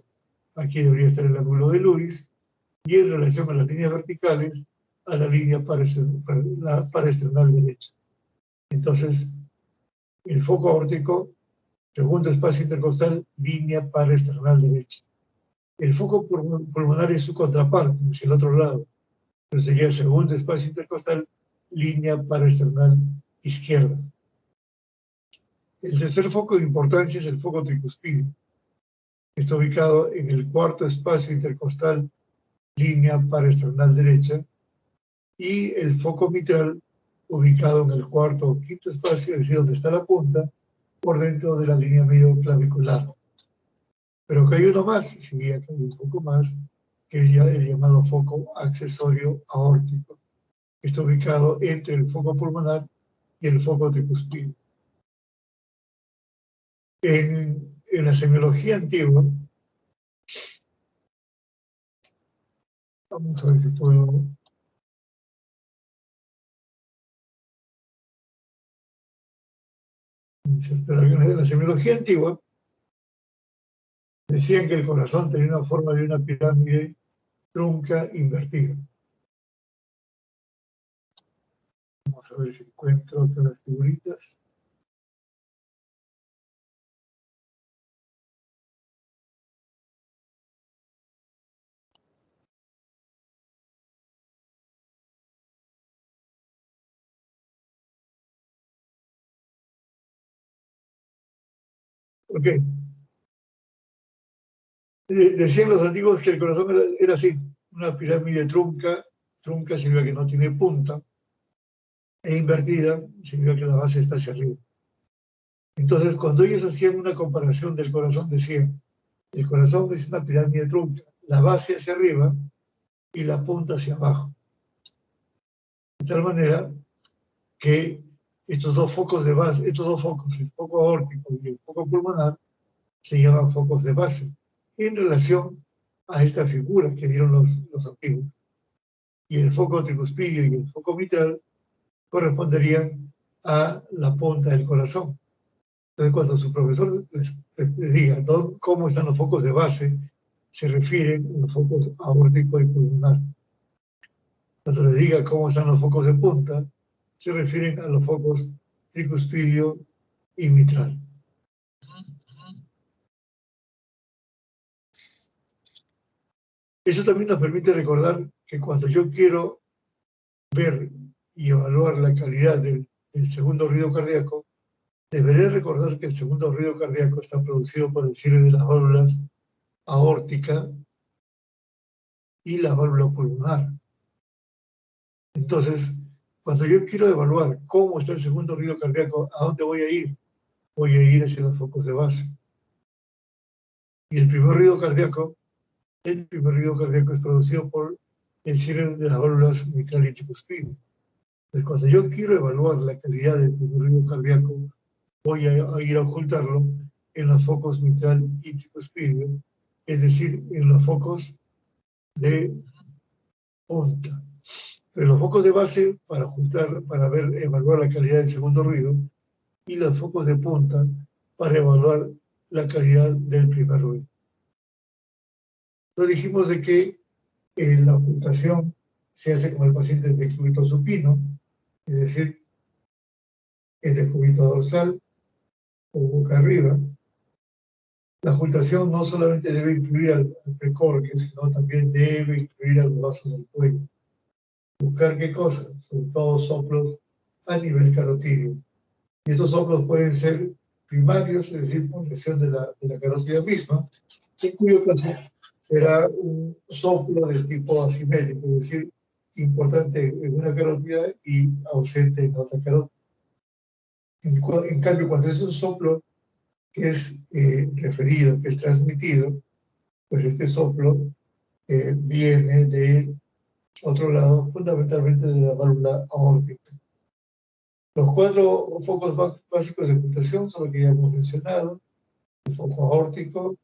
S1: Aquí debería estar el ángulo de Lewis, y en relación a las líneas verticales, a la línea paraesternal derecha. Entonces, el foco aórtico, segundo espacio intercostal, línea paraesternal derecha. El foco pulmonar es su contraparte, es el otro lado, pero sería el segundo espacio intercostal, línea paraesternal izquierda. El tercer foco de importancia es el foco tricuspide. Está ubicado en el cuarto espacio intercostal, línea paraesternal derecha, y el foco mitral, ubicado en el cuarto o quinto espacio, es decir, donde está la punta, por dentro de la línea medio clavicular. Pero que hay uno más, sí, acá hay un foco más, que es ya el llamado foco accesorio aórtico, que está ubicado entre el foco pulmonar y el foco tricuspide. En la semiología antigua, vamos a ver si puedo... En la semiología antigua, decían que el corazón tenía una forma de una pirámide trunca invertida. Vamos a ver si encuentro otras figuritas. Ok. Decían los antiguos que el corazón era así, una pirámide trunca significa que no tiene punta, e invertida significa que la base está hacia arriba. Entonces, cuando ellos hacían una comparación del corazón, decían, el corazón es una pirámide trunca, la base hacia arriba y la punta hacia abajo. De tal manera que estos dos focos de base, estos dos focos, el foco aórtico y el foco pulmonar, se llaman focos de base, en relación a esta figura que dieron los antiguos. Y el foco tricuspidio y el foco mitral corresponderían a la punta del corazón. Entonces, cuando su profesor les diga cómo están los focos de base, se refieren a los focos aórtico y pulmonar. Cuando les diga cómo están los focos de punta, se refieren a los focos tricuspidio y mitral. Eso también nos permite recordar que cuando yo quiero ver y evaluar la calidad del segundo ruido cardíaco, deberé recordar que el segundo ruido cardíaco está producido por el cierre de las válvulas aórtica y la válvula pulmonar. Entonces, cuando yo quiero evaluar cómo está el segundo ruido cardíaco, ¿a dónde voy a ir? Voy a ir hacia los focos de base. Y el primer ruido cardíaco es producido por el cierre de las válvulas mitral y tricuspidio. Entonces, cuando yo quiero evaluar la calidad del primer ruido cardíaco, voy a ir a ocultarlo en los focos mitral y tricuspidio, es decir, en los focos de punta. Pero los focos de base para evaluar la calidad del segundo ruido, y los focos de punta para evaluar la calidad del primer ruido. Entonces dijimos de que la ocultación se hace con el paciente de decúbito supino, es decir, el decúbito dorsal o boca arriba, La ocultación no solamente debe incluir al precordio, sino también debe incluir a los vasos del cuello. Buscar qué cosa, sobre todo soplos a nivel carotídeo. Y estos soplos pueden ser primarios, es decir, por lesión de la carótida misma, en cuyo caso será un soplo de tipo asimétrico, es decir, importante en una carótida y ausente en otra carótida. En cambio, cuando es un soplo que es referido, que es transmitido, pues este soplo viene de otro lado, fundamentalmente de la válvula aórtica. Los 4 focos básicos de ocultación son los que ya hemos mencionado: el foco aórtico,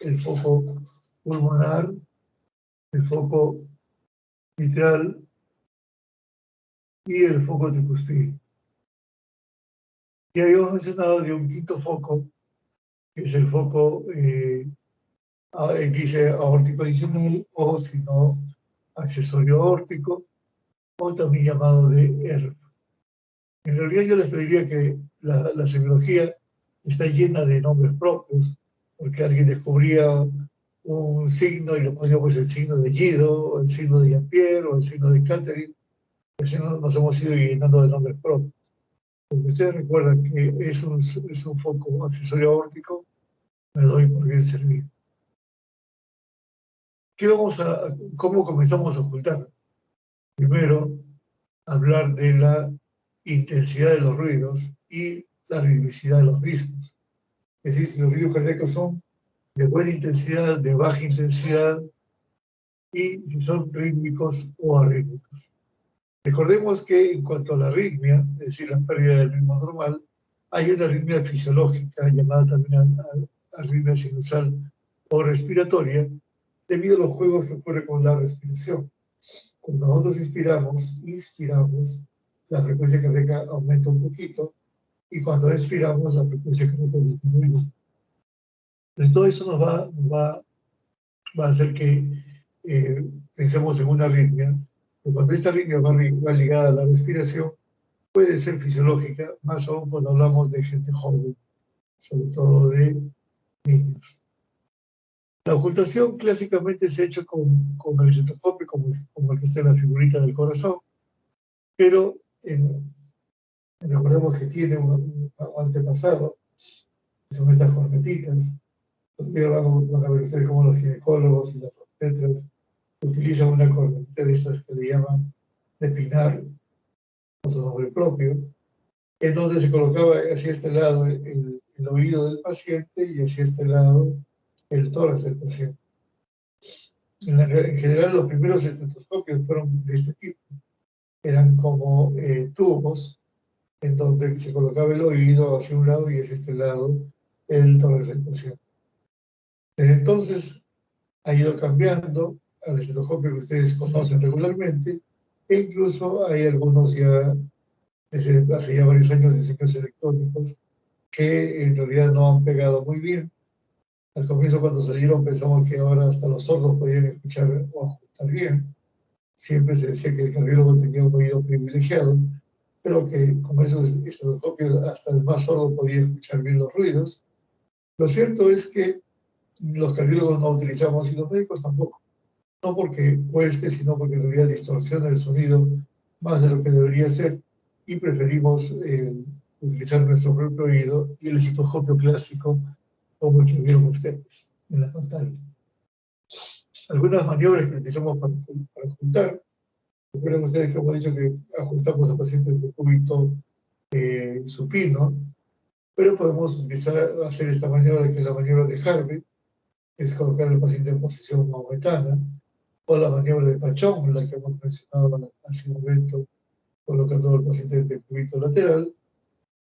S1: el foco pulmonar, el foco mitral y el foco tricuspide. Ya habíamos mencionado de un quinto foco, que es el foco dice aórtico adicional, o si no, accesorio aórtico, o también llamado de ERF. En realidad yo les pediría que la semiología está llena de nombres propios, porque alguien descubría un signo y le ponía pues el signo de Guido, o el signo de Jean-Pierre, o el signo de Catherine. Así nos hemos ido llenando de nombres propios. Porque ustedes recuerdan que es un foco accesorio aórtico, me doy por bien servido. ¿Cómo comenzamos a ocultar? Primero, hablar de la intensidad de los ruidos y la ritmicidad de los mismos. Es decir, si los ruidos cardíacos son de buena intensidad, de baja intensidad, y si son rítmicos o arrítmicos. Recordemos que en cuanto a la arritmia, es decir, la pérdida del ritmo normal, hay una arritmia fisiológica llamada también arritmia sinusal o respiratoria, debido a los juegos que ocurren con la respiración. Cuando nosotros inspiramos, la frecuencia cardíaca aumenta un poquito, y cuando expiramos, la frecuencia cardíaca disminuye. Entonces, todo eso nos va a hacer que pensemos en una arritmia, pero cuando esta arritmia va ligada a la respiración, puede ser fisiológica, más aún cuando hablamos de gente joven, sobre todo de niños. La ocultación clásicamente se ha hecho con el estetoscopio, como el que está en la figurita del corazón, pero recordemos que tiene un antepasado, que son estas cornetitas. Van a ver ustedes cómo los ginecólogos y las obstetras utilizan una cornetita de estas que le llaman de pinar, con su nombre propio, en donde se colocaba hacia este lado el oído del paciente y hacia este lado el tórax del paciente. En general, los primeros estetoscopios fueron de este tipo. Eran como tubos en donde se colocaba el oído hacia un lado y hacia este lado el tórax del paciente. Desde entonces ha ido cambiando al estetoscopio que ustedes conocen regularmente, e incluso hay algunos ya, desde hace ya varios años, diseños electrónicos que en realidad no han pegado muy bien. Al comienzo, cuando salieron, pensamos que ahora hasta los sordos podían escuchar o escuchar bien. Siempre se decía que el cardiólogo tenía un oído privilegiado, pero que con esos estetoscopios hasta el más sordo podía escuchar bien los ruidos. Lo cierto es que los cardiólogos no utilizamos, y los médicos tampoco. No porque cueste, sino porque en realidad distorsiona el sonido más de lo que debería ser, y preferimos utilizar nuestro propio oído y el estetoscopio clásico, como el que vieron ustedes en la pantalla. Algunas maniobras que utilizamos para ocultar. Recuerden ustedes que hemos dicho que ocultamos a pacientes de cúbito supino, pero podemos hacer esta maniobra, que es la maniobra de Harvey, que es colocar al paciente en posición maometana, o la maniobra de Pachón, la que hemos mencionado hace un momento, colocando al paciente de cúbito lateral.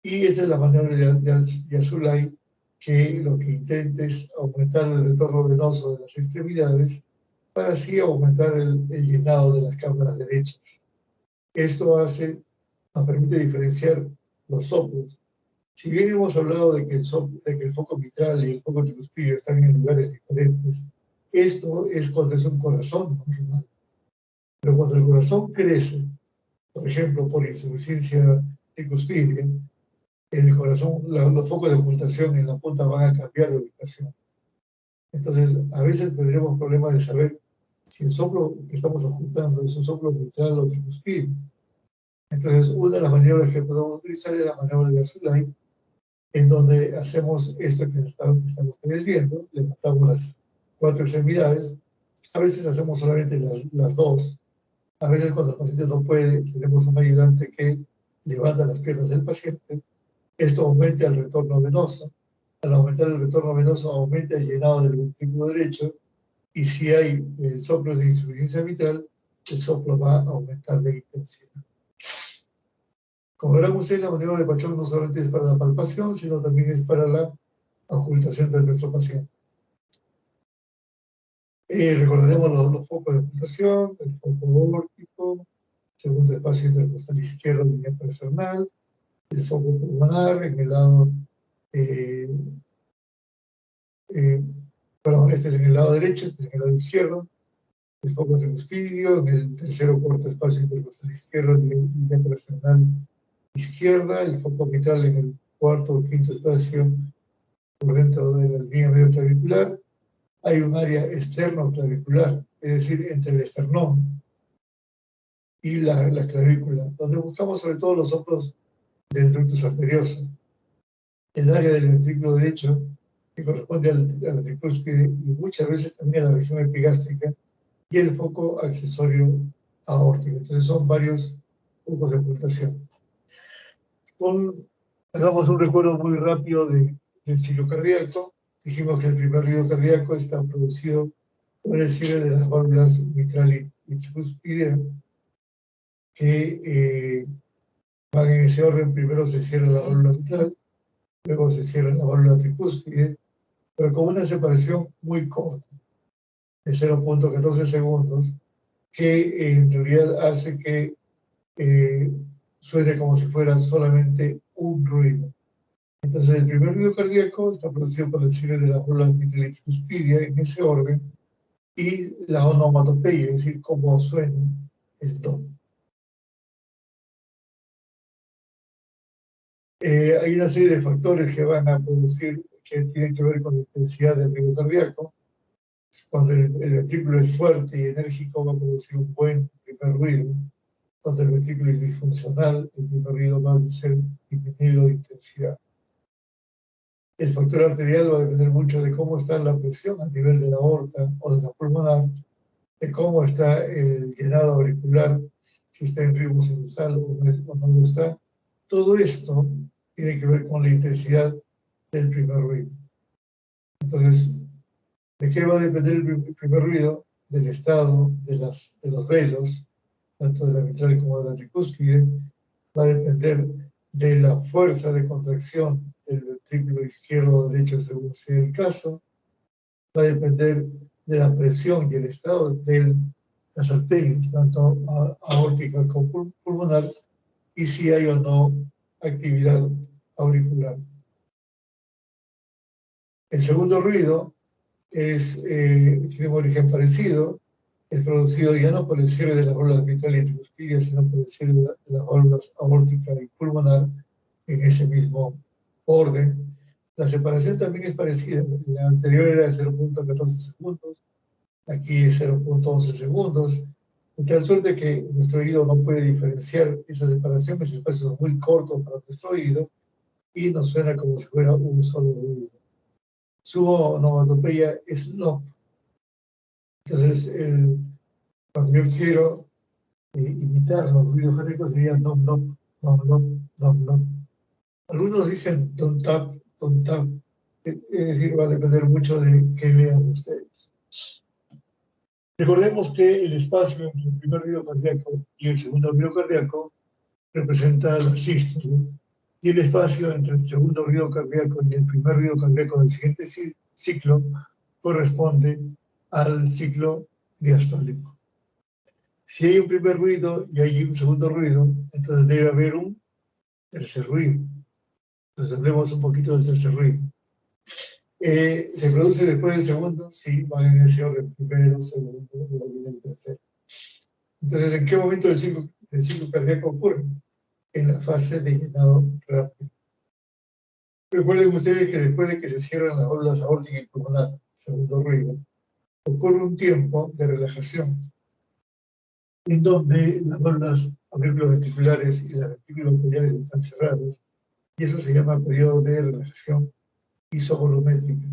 S1: Y esta es la maniobra de Azoulay, que lo que intenta es aumentar el retorno venoso de las extremidades para así aumentar el llenado de las cámaras derechas. Esto nos permite diferenciar los soplos. Si bien hemos hablado de que el foco mitral y el foco tricuspide están en lugares diferentes, esto es cuando es un corazón normal. Pero cuando el corazón crece, por ejemplo, por insuficiencia tricuspidea, el corazón, los focos de ocultación en la punta van a cambiar de ubicación. Entonces, a veces tendremos problemas de saber si el soplo que estamos ocultando es un soplo mitral o tricuspide. Entonces, una de las maniobras que podemos utilizar es la maniobra de Azulay, en donde hacemos esto que están ustedes viendo, levantamos las 4 extremidades, a veces hacemos solamente las 2, a veces cuando el paciente no puede, tenemos un ayudante que levanta las piernas del paciente, esto aumenta el retorno venoso, al aumentar el retorno venoso aumenta el llenado del ventrículo derecho, y si hay soplos de insuficiencia mitral, el soplo va a aumentar de intensidad. Como verán ustedes, la maniobra de Pachón no solamente es para la palpación, sino también es para la ocultación de nuestro paciente. Recordaremos los focos de ocultación, el foco órtico, segundo espacio intercostal izquierdo, línea personal, el foco pulmonar en el lado, perdón, este es en el lado derecho, este es en el lado izquierdo, el foco tricuspidio, en el tercero cuarto espacio intercostal izquierdo, línea personal izquierda, el foco mitral en el cuarto o quinto espacio por dentro de la línea medio clavicular. Hay un área externo-clavicular, es decir, entre el esternón y la clavícula, donde buscamos sobre todo los soplos del ductus arterioso. El área del ventrículo derecho, que corresponde a la tricúspide y muchas veces también a la región epigástrica, y el foco accesorio aórtico. Entonces son varios focos de ocultación. Hagamos un recuerdo muy rápido del ciclo cardíaco. Dijimos que el primer ruido cardíaco está producido por el cierre de las válvulas mitral y tricúspide, que van en ese orden. Primero se cierra la válvula mitral, luego se cierra la válvula tricúspide, pero con una separación muy corta, de 0.14 segundos, que en realidad hace que suene como si fuera solamente un ruido. Entonces, el primer ruido cardíaco está producido por el cierre de las válvulas mitral y tricúspide en ese orden, y la onomatopeya, es decir, cómo suena, es do. Hay una serie de factores que van a producir, que tienen que ver con la intensidad del ruido cardíaco. Cuando el ventrículo es fuerte y enérgico, va a producir un buen primer ruido. Cuando el ventrículo es disfuncional, el primer ruido va a ser disminuido de intensidad. El factor arterial va a depender mucho de cómo está la presión a nivel de la aorta o de la pulmonar, de cómo está el llenado auricular, si está en ritmo sinusal o no lo está. Todo esto tiene que ver con la intensidad del primer ruido. Entonces, ¿de qué va a depender el primer ruido? Del estado de los velos, tanto de la mitral como de la tricúspide. Va a depender de la fuerza de contracción del ventrículo izquierdo o derecho, según sea el caso. Va a depender de la presión y el estado de las arterias, tanto aórtica como pulmonar, y si hay o no actividad auricular. El segundo ruido tiene un origen parecido, es producido ya no por el cierre de las válvulas mitral y tricúspide, sino por el cierre de las válvulas aórtica y pulmonar en ese mismo orden. La separación también es parecida. La anterior era de 0.14 segundos, aquí es 0.11 segundos, de tal suerte que nuestro oído no puede diferenciar esa separación, ese espacio es muy corto para nuestro oído y nos suena como si fuera un solo ruido. Su onomatopeya es no. Entonces, cuando yo quiero imitar los ruidos cardíacos sería nom nom, nom nom, nom nom. Algunos dicen don't tap, es decir, va a depender mucho de qué lean ustedes. Recordemos que el espacio entre el primer ruido cardíaco y el segundo ruido cardíaco representa la sístole, y el espacio entre el segundo ruido cardíaco y el primer ruido cardíaco del siguiente ciclo corresponde al ciclo diastólico. Si hay un primer ruido y hay un segundo ruido, entonces debe haber un tercer ruido. Entonces hablemos un poquito del tercer ruido. ¿Se produce después del segundo? Sí, va en ese orden, primero, segundo, luego viene el tercero. Entonces, ¿en qué momento del ciclo cardíaco ocurre? En la fase de llenado rápido. Recuerden ustedes que después de que se cierran las válvulas aórtica y pulmonar, segundo ruido, ocurre un tiempo de relajación, en donde las válvulas auriculoventriculares y las ventrículos oculares están cerradas, y eso se llama periodo de relajación isovolumétrica.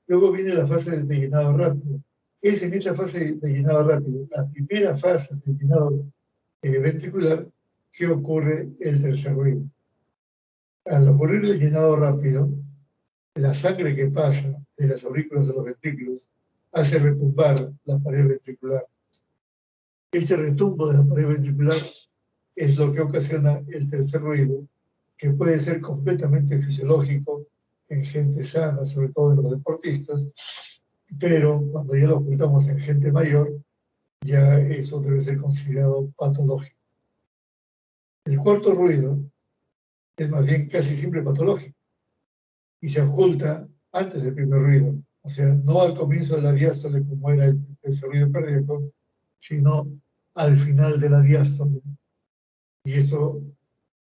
S1: Luego viene la fase de llenado rápido. Es en esta fase de llenado rápido, la primera fase de llenado ventricular, que ocurre el tercer ruido. Al ocurrir el llenado rápido, la sangre que pasa de las aurículas a los ventrículos hace retumbar la pared ventricular. Este retumbo de la pared ventricular es lo que ocasiona el tercer ruido, que puede ser completamente fisiológico en gente sana, sobre todo en los deportistas, pero cuando ya lo ocultamos en gente mayor, ya eso debe ser considerado patológico. El cuarto ruido es más bien casi siempre patológico y se oculta antes del primer ruido, o sea, no al comienzo de la diástole como era el ruido cardíaco, sino al final de la diástole. Y esto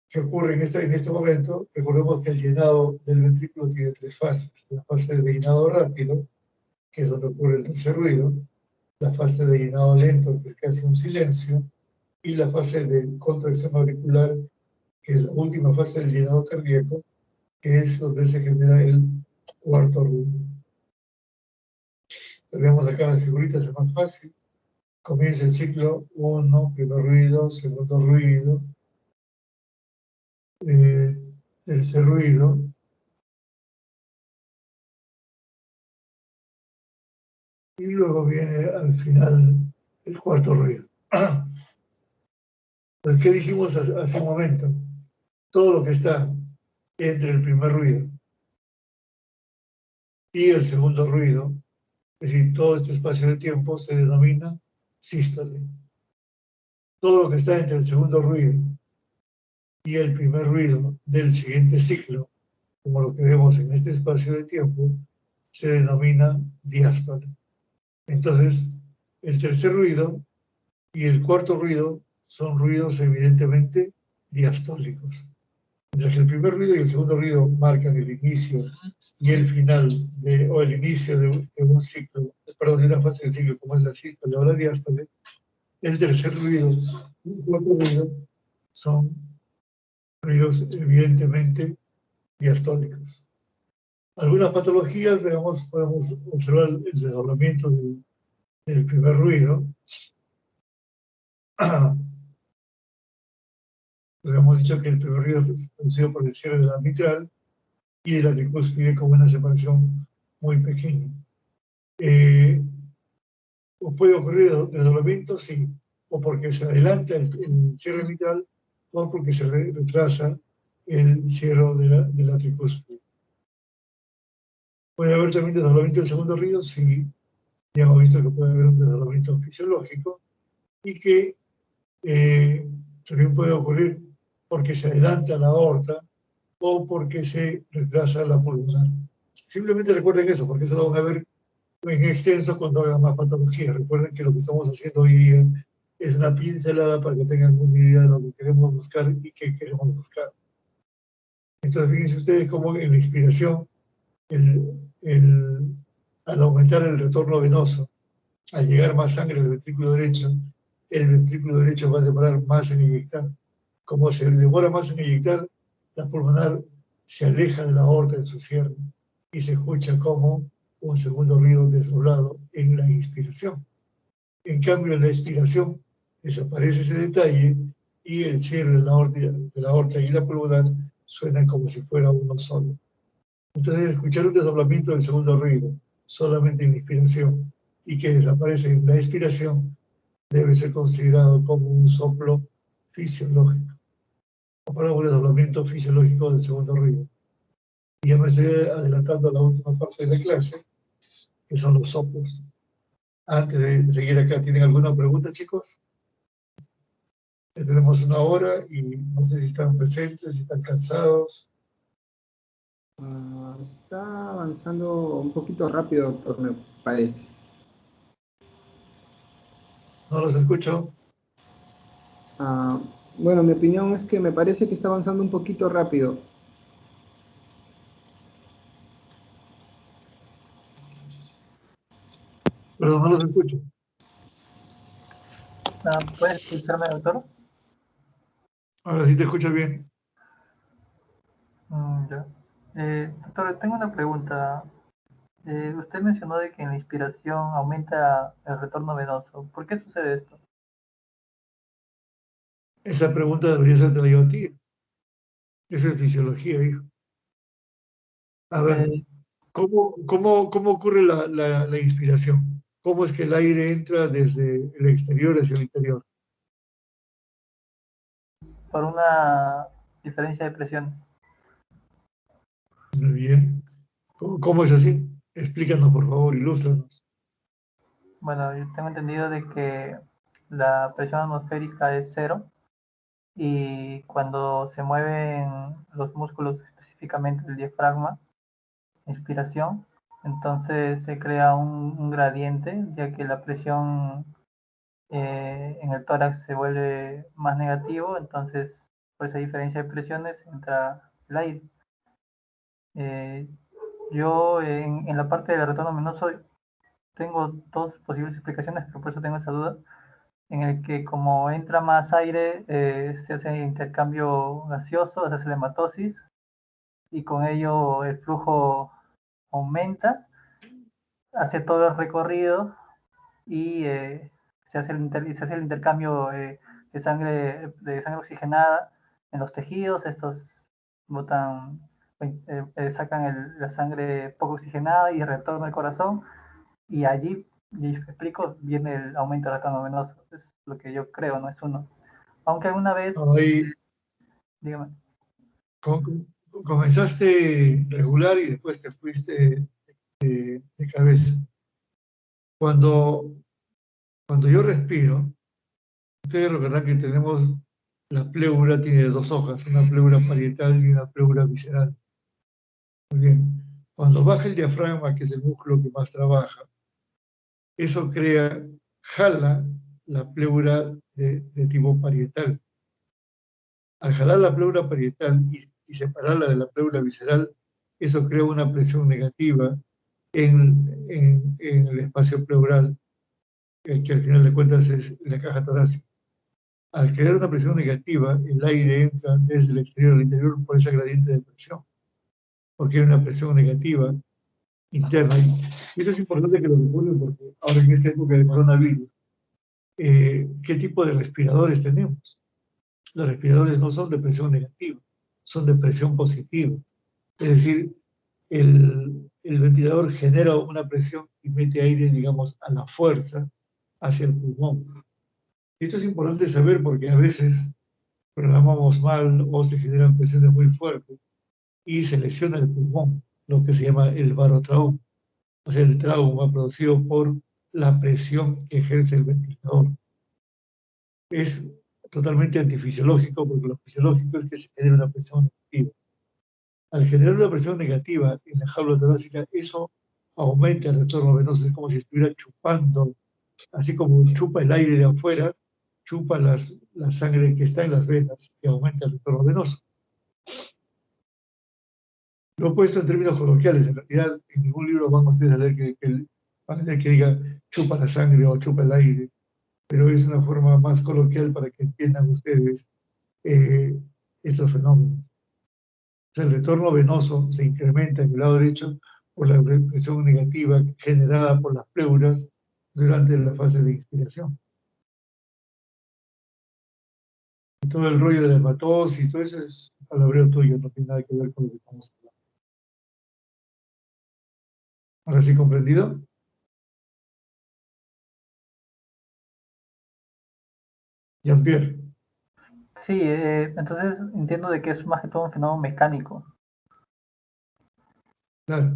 S1: que ocurre en este momento, recordemos que el llenado del ventrículo tiene tres fases: la fase de llenado rápido, que es donde ocurre el tercer ruido, la fase de llenado lento, que es casi un silencio, y la fase de contracción auricular, que es la última fase del llenado cardíaco, que es donde se genera el cuarto ruido. Lo vemos acá en las figuritas, es más fácil. Comienza el ciclo 1, primer ruido, segundo ruido, tercer ruido, y luego viene al final el cuarto ruido. Pues, ¿qué dijimos hace un momento? Todo lo que está entre el primer ruido y el segundo ruido, es decir, todo este espacio de tiempo, se denomina sístole. Todo lo que está entre el segundo ruido y el primer ruido del siguiente ciclo, como lo que vemos en este espacio de tiempo, se denomina diástole. Entonces, el tercer ruido y el cuarto ruido son ruidos evidentemente diastólicos. Mientras que el primer ruido y el segundo ruido marcan el inicio y el final, o el inicio de un ciclo, perdón, de una fase del ciclo, como es la sístole o la diástole, el tercer ruido y el cuarto ruido son ruidos evidentemente diastólicos. Algunas patologías, podemos observar el desdoblamiento del primer ruido. Hemos dicho que el primer ruido es producido por el cierre de la mitral y de la tricúspide con una separación muy pequeña. ¿Puede ocurrir desdoblamiento? Sí. O porque se adelanta el cierre mitral o porque se retrasa el cierre de la tricúspide. ¿Puede haber también desdoblamiento del segundo ruido? Sí. Ya hemos visto que puede haber un desdoblamiento fisiológico y que también puede ocurrir porque se adelanta la aorta o porque se retrasa la pulmonar. Simplemente recuerden eso, porque eso lo van a ver en extenso cuando hagan más patologías. Recuerden que lo que estamos haciendo hoy día es una pincelada para que tengan una idea de lo que queremos buscar y qué queremos buscar. Entonces, fíjense ustedes cómo en la inspiración, al aumentar el retorno venoso, al llegar más sangre al ventrículo derecho, el ventrículo derecho va a demorar más en inyectar. Como se demora más en inyectar, la pulmonar se aleja de la aorta en su cierre y se escucha como un segundo ruido desdoblado en la inspiración. En cambio, en la expiración desaparece ese detalle y el cierre de la aorta y la pulmonar suenan como si fuera uno solo. Entonces, escuchar un desdoblamiento del segundo ruido solamente en la inspiración y que desaparece en la expiración debe ser considerado como un soplo fisiológico. Comparamos el desdoblamiento fisiológico del segundo ruido. Y ya me estoy adelantando a la última parte de la clase, que son los soplos. Antes de seguir acá, ¿tienen alguna pregunta, chicos? Ya tenemos una hora y no sé si están presentes, si están cansados.
S2: Está avanzando un poquito rápido, doctor, me parece.
S1: No los escucho.
S2: Bueno, mi opinión es que me parece que está avanzando un poquito rápido.
S1: Perdón, no los escucho.
S4: ¿Puede escucharme, doctor?
S1: Ahora sí te escucho bien.
S4: Ya. Doctor, tengo una pregunta. Usted mencionó de que en la inspiración aumenta el retorno venoso. ¿Por qué sucede esto?
S1: Esa pregunta debería ser yo a ti. Esa es fisiología, hijo. A ver,
S4: Eh,
S1: ¿cómo ocurre la inspiración? ¿Cómo es que el aire entra desde el exterior hacia el interior?
S4: por una diferencia de presión.
S1: Muy bien. ¿Cómo es así? Explícanos, por favor, ilústranos.
S4: Bueno, yo tengo entendido de que la presión atmosférica es cero y cuando se mueven los músculos, específicamente el diafragma, inspiración, entonces se crea un gradiente, ya que la presión en el tórax se vuelve más negativo, entonces por esa diferencia de presiones entra el aire. Eh, yo en la parte del retorno venoso tengo dos posibles explicaciones, pero por eso tengo esa duda, en el que como entra más aire, se hace intercambio gaseoso, se hace la hematosis, y con ello el flujo aumenta, hace todo el recorrido y se hace el intercambio de sangre oxigenada en los tejidos. Estos botan, sacan la sangre poco oxigenada y retorna al corazón. Y allí, y explico, viene el aumento del retorno venoso. Es lo que yo creo, no es uno. Aunque alguna vez,
S1: Ahí
S4: dígame.
S1: comenzaste regular y después te fuiste de cabeza. Cuando, cuando yo respiro, ustedes recordarán que tenemos, la pleura tiene dos hojas, una pleura parietal y una pleura visceral. Muy bien. Cuando baja el diafragma, que es el músculo que más trabaja, eso jala la pleura de tipo parietal. Al jalar la pleura parietal y separarla de la pleura visceral, eso crea una presión negativa en el espacio pleural, que al final de cuentas es la caja torácica. Al crear una presión negativa, el aire entra desde el exterior al interior por esa gradiente de presión, porque hay una presión negativa interna. Y eso es importante que lo recuerden porque ahora en esta época de coronavirus, ¿qué tipo de respiradores tenemos? Los respiradores no son de presión negativa, son de presión positiva. Es decir, el ventilador genera una presión y mete aire, digamos, a la fuerza hacia el pulmón. Esto es importante saber porque a veces programamos mal o se generan presiones muy fuertes y se lesiona el pulmón, lo que se llama el barotrauma, o sea, el trauma producido por la presión que ejerce el ventilador. Es totalmente antifisiológico porque lo fisiológico es que se genere una presión negativa. Al generar una presión negativa en la jaula torácica, eso aumenta el retorno venoso, es como si estuviera chupando, así como chupa el aire de afuera, chupa la sangre que está en las venas y aumenta el retorno venoso. Lo he puesto en términos coloquiales, en realidad en ningún libro van ustedes a leer que diga chupa la sangre o chupa el aire, pero es una forma más coloquial para que entiendan ustedes estos fenómenos. O sea, el retorno venoso se incrementa en el lado derecho por la presión negativa generada por las pleuras durante la fase de inspiración. Y todo el rollo de la hematosis, todo eso es un palabreo tuyo, no tiene nada que ver con lo que estamos hablando. ¿Ahora sí comprendido? Jean-Pierre.
S4: Sí, entonces entiendo de que es más que todo un fenómeno mecánico.
S1: Claro.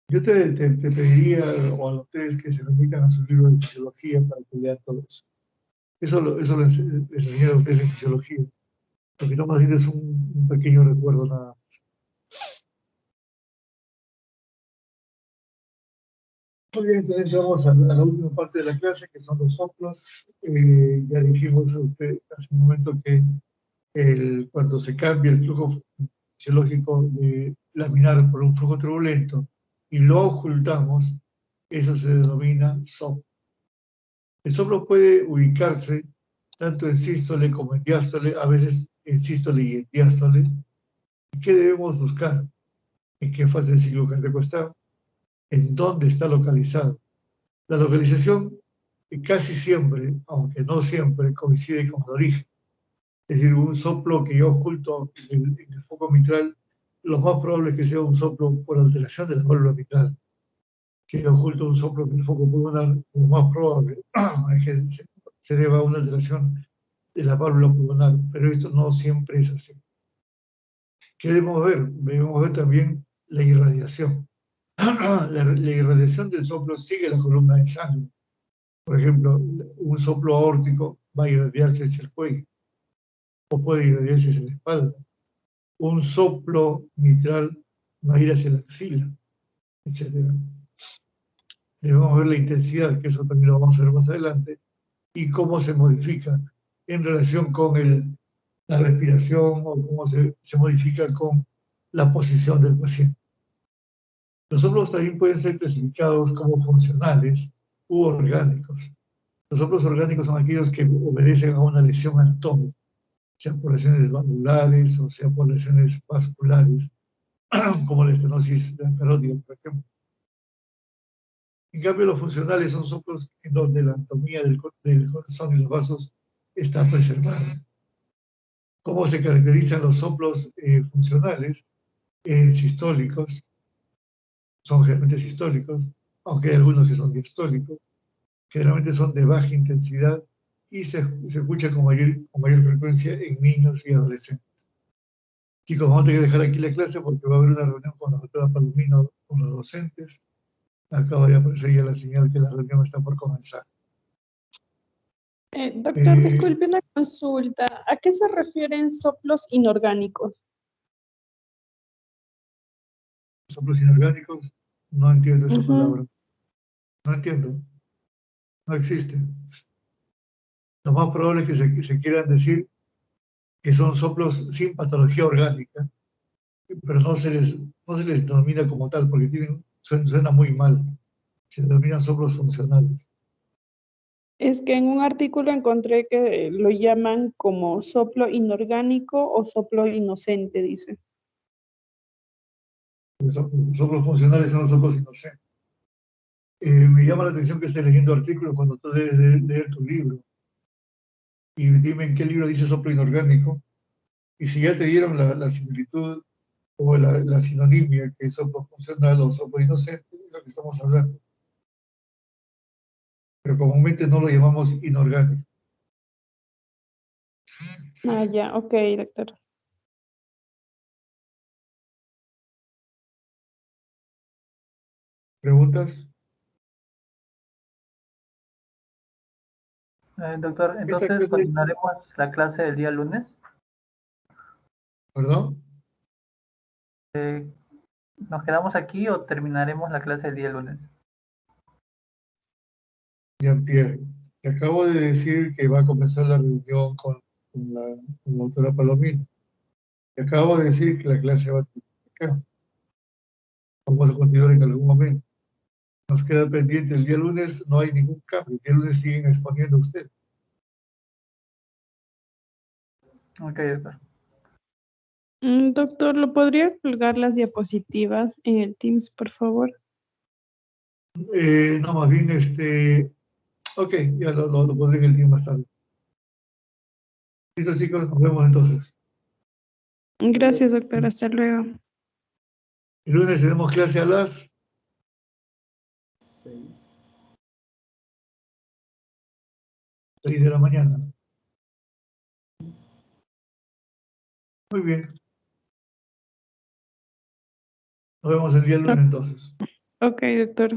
S1: Yo te pediría, o a ustedes, que se remitan a sus libros de fisiología para que lean todo eso. Eso lo enseñaron a ustedes en fisiología. Lo que estamos haciendo es un pequeño recuerdo nada. Muy bien, entonces vamos a la última parte de la clase, que son los soplos. Ya dijimos a usted hace un momento que cuando se cambia el flujo fisiológico de laminar por un flujo turbulento y lo ocultamos, Eso se denomina soplo. El soplo puede ubicarse tanto en sístole como en diástole, a veces en sístole y en diástole. ¿Qué debemos buscar? ¿En qué fase del ciclo cardíaco está? ¿En dónde está localizado? La localización casi siempre, aunque no siempre, coincide con el origen. Es decir, un soplo que yo oculto en el foco mitral, lo más probable es que sea un soplo por alteración de la válvula mitral. Si yo oculto un soplo en el foco pulmonar, lo más probable es que se deba a una alteración de la válvula pulmonar, pero esto no siempre es así. ¿Qué debemos ver? Debemos ver también la irradiación. La irradiación del soplo sigue la columna de sangre. Por ejemplo, un soplo aórtico va a irradiarse hacia el cuello o puede irradiarse hacia la espalda. Un soplo mitral va a ir hacia la axila, etc. Debemos ver la intensidad, que eso también lo vamos a ver más adelante, y cómo se modifica en relación con la respiración o cómo se modifica con la posición del paciente. Los soplos también pueden ser clasificados como funcionales u orgánicos. Los soplos orgánicos son aquellos que obedecen a una lesión anatómica, sea por lesiones valvulares o sea por lesiones vasculares, como la estenosis de la carótida, por ejemplo. En cambio, los funcionales son soplos en donde la anatomía del corazón y los vasos está preservada. ¿Cómo se caracterizan los soplos funcionales? Sistólicos, son generalmente sistólicos, aunque hay algunos que son diastólicos. Generalmente son de baja intensidad y se escucha con mayor frecuencia en niños y adolescentes. Chicos, vamos a tener que dejar aquí la clase porque va a haber una reunión con la doctora Palomino, con los docentes. Acaba de aparecer ya la señal que la reunión está por comenzar.
S3: Doctor, disculpe una consulta. ¿A qué se refieren soplos inorgánicos?
S1: Soplos inorgánicos, no entiendo esa
S3: Ujú.
S1: palabra. No entiendo. No existe. Lo más probable es que se quieran decir que son soplos sin patología orgánica, pero no se les denomina como tal porque suena muy mal. Se denominan soplos funcionales.
S3: Es que en un artículo encontré que lo llaman como soplo inorgánico o soplo inocente, dice.
S1: Los soplos funcionales son los soplos inocentes. Me llama la atención que estés leyendo artículos cuando tú debes leer tu libro. Y dime en qué libro dice soplo inorgánico. Y si ya te dieron la similitud o la sinonimia, que es soplo funcional o soplo inocente, es lo que estamos hablando. Pero comúnmente no lo llamamos inorgánico.
S3: Ah, ya, ok, doctor.
S1: ¿Preguntas?
S4: Doctor,
S1: Esta
S4: entonces
S1: clase,
S4: continuaremos la clase del día lunes.
S1: perdón,
S4: ¿Nos quedamos aquí o terminaremos la clase del día lunes?
S1: Jean-Pierre, te acabo de decir que va a comenzar la reunión con la doctora Palomino. Te acabo de decir que la clase va a terminar. Vamos a continuar en algún momento. Nos queda pendiente el día lunes, no hay ningún cambio. El día lunes siguen exponiendo ustedes.
S4: Ok, doctor.
S3: Doctor, ¿lo podría colgar las diapositivas en el Teams, por favor?
S1: No, más bien, ok, ya lo pondré en el día más tarde. Listo, chicos, nos vemos entonces.
S3: Gracias, doctor. Hasta luego.
S1: El lunes tenemos clase a las
S2: 6.
S1: 6 de la mañana. Muy bien. Nos vemos el día lunes entonces.
S3: Ok, doctor.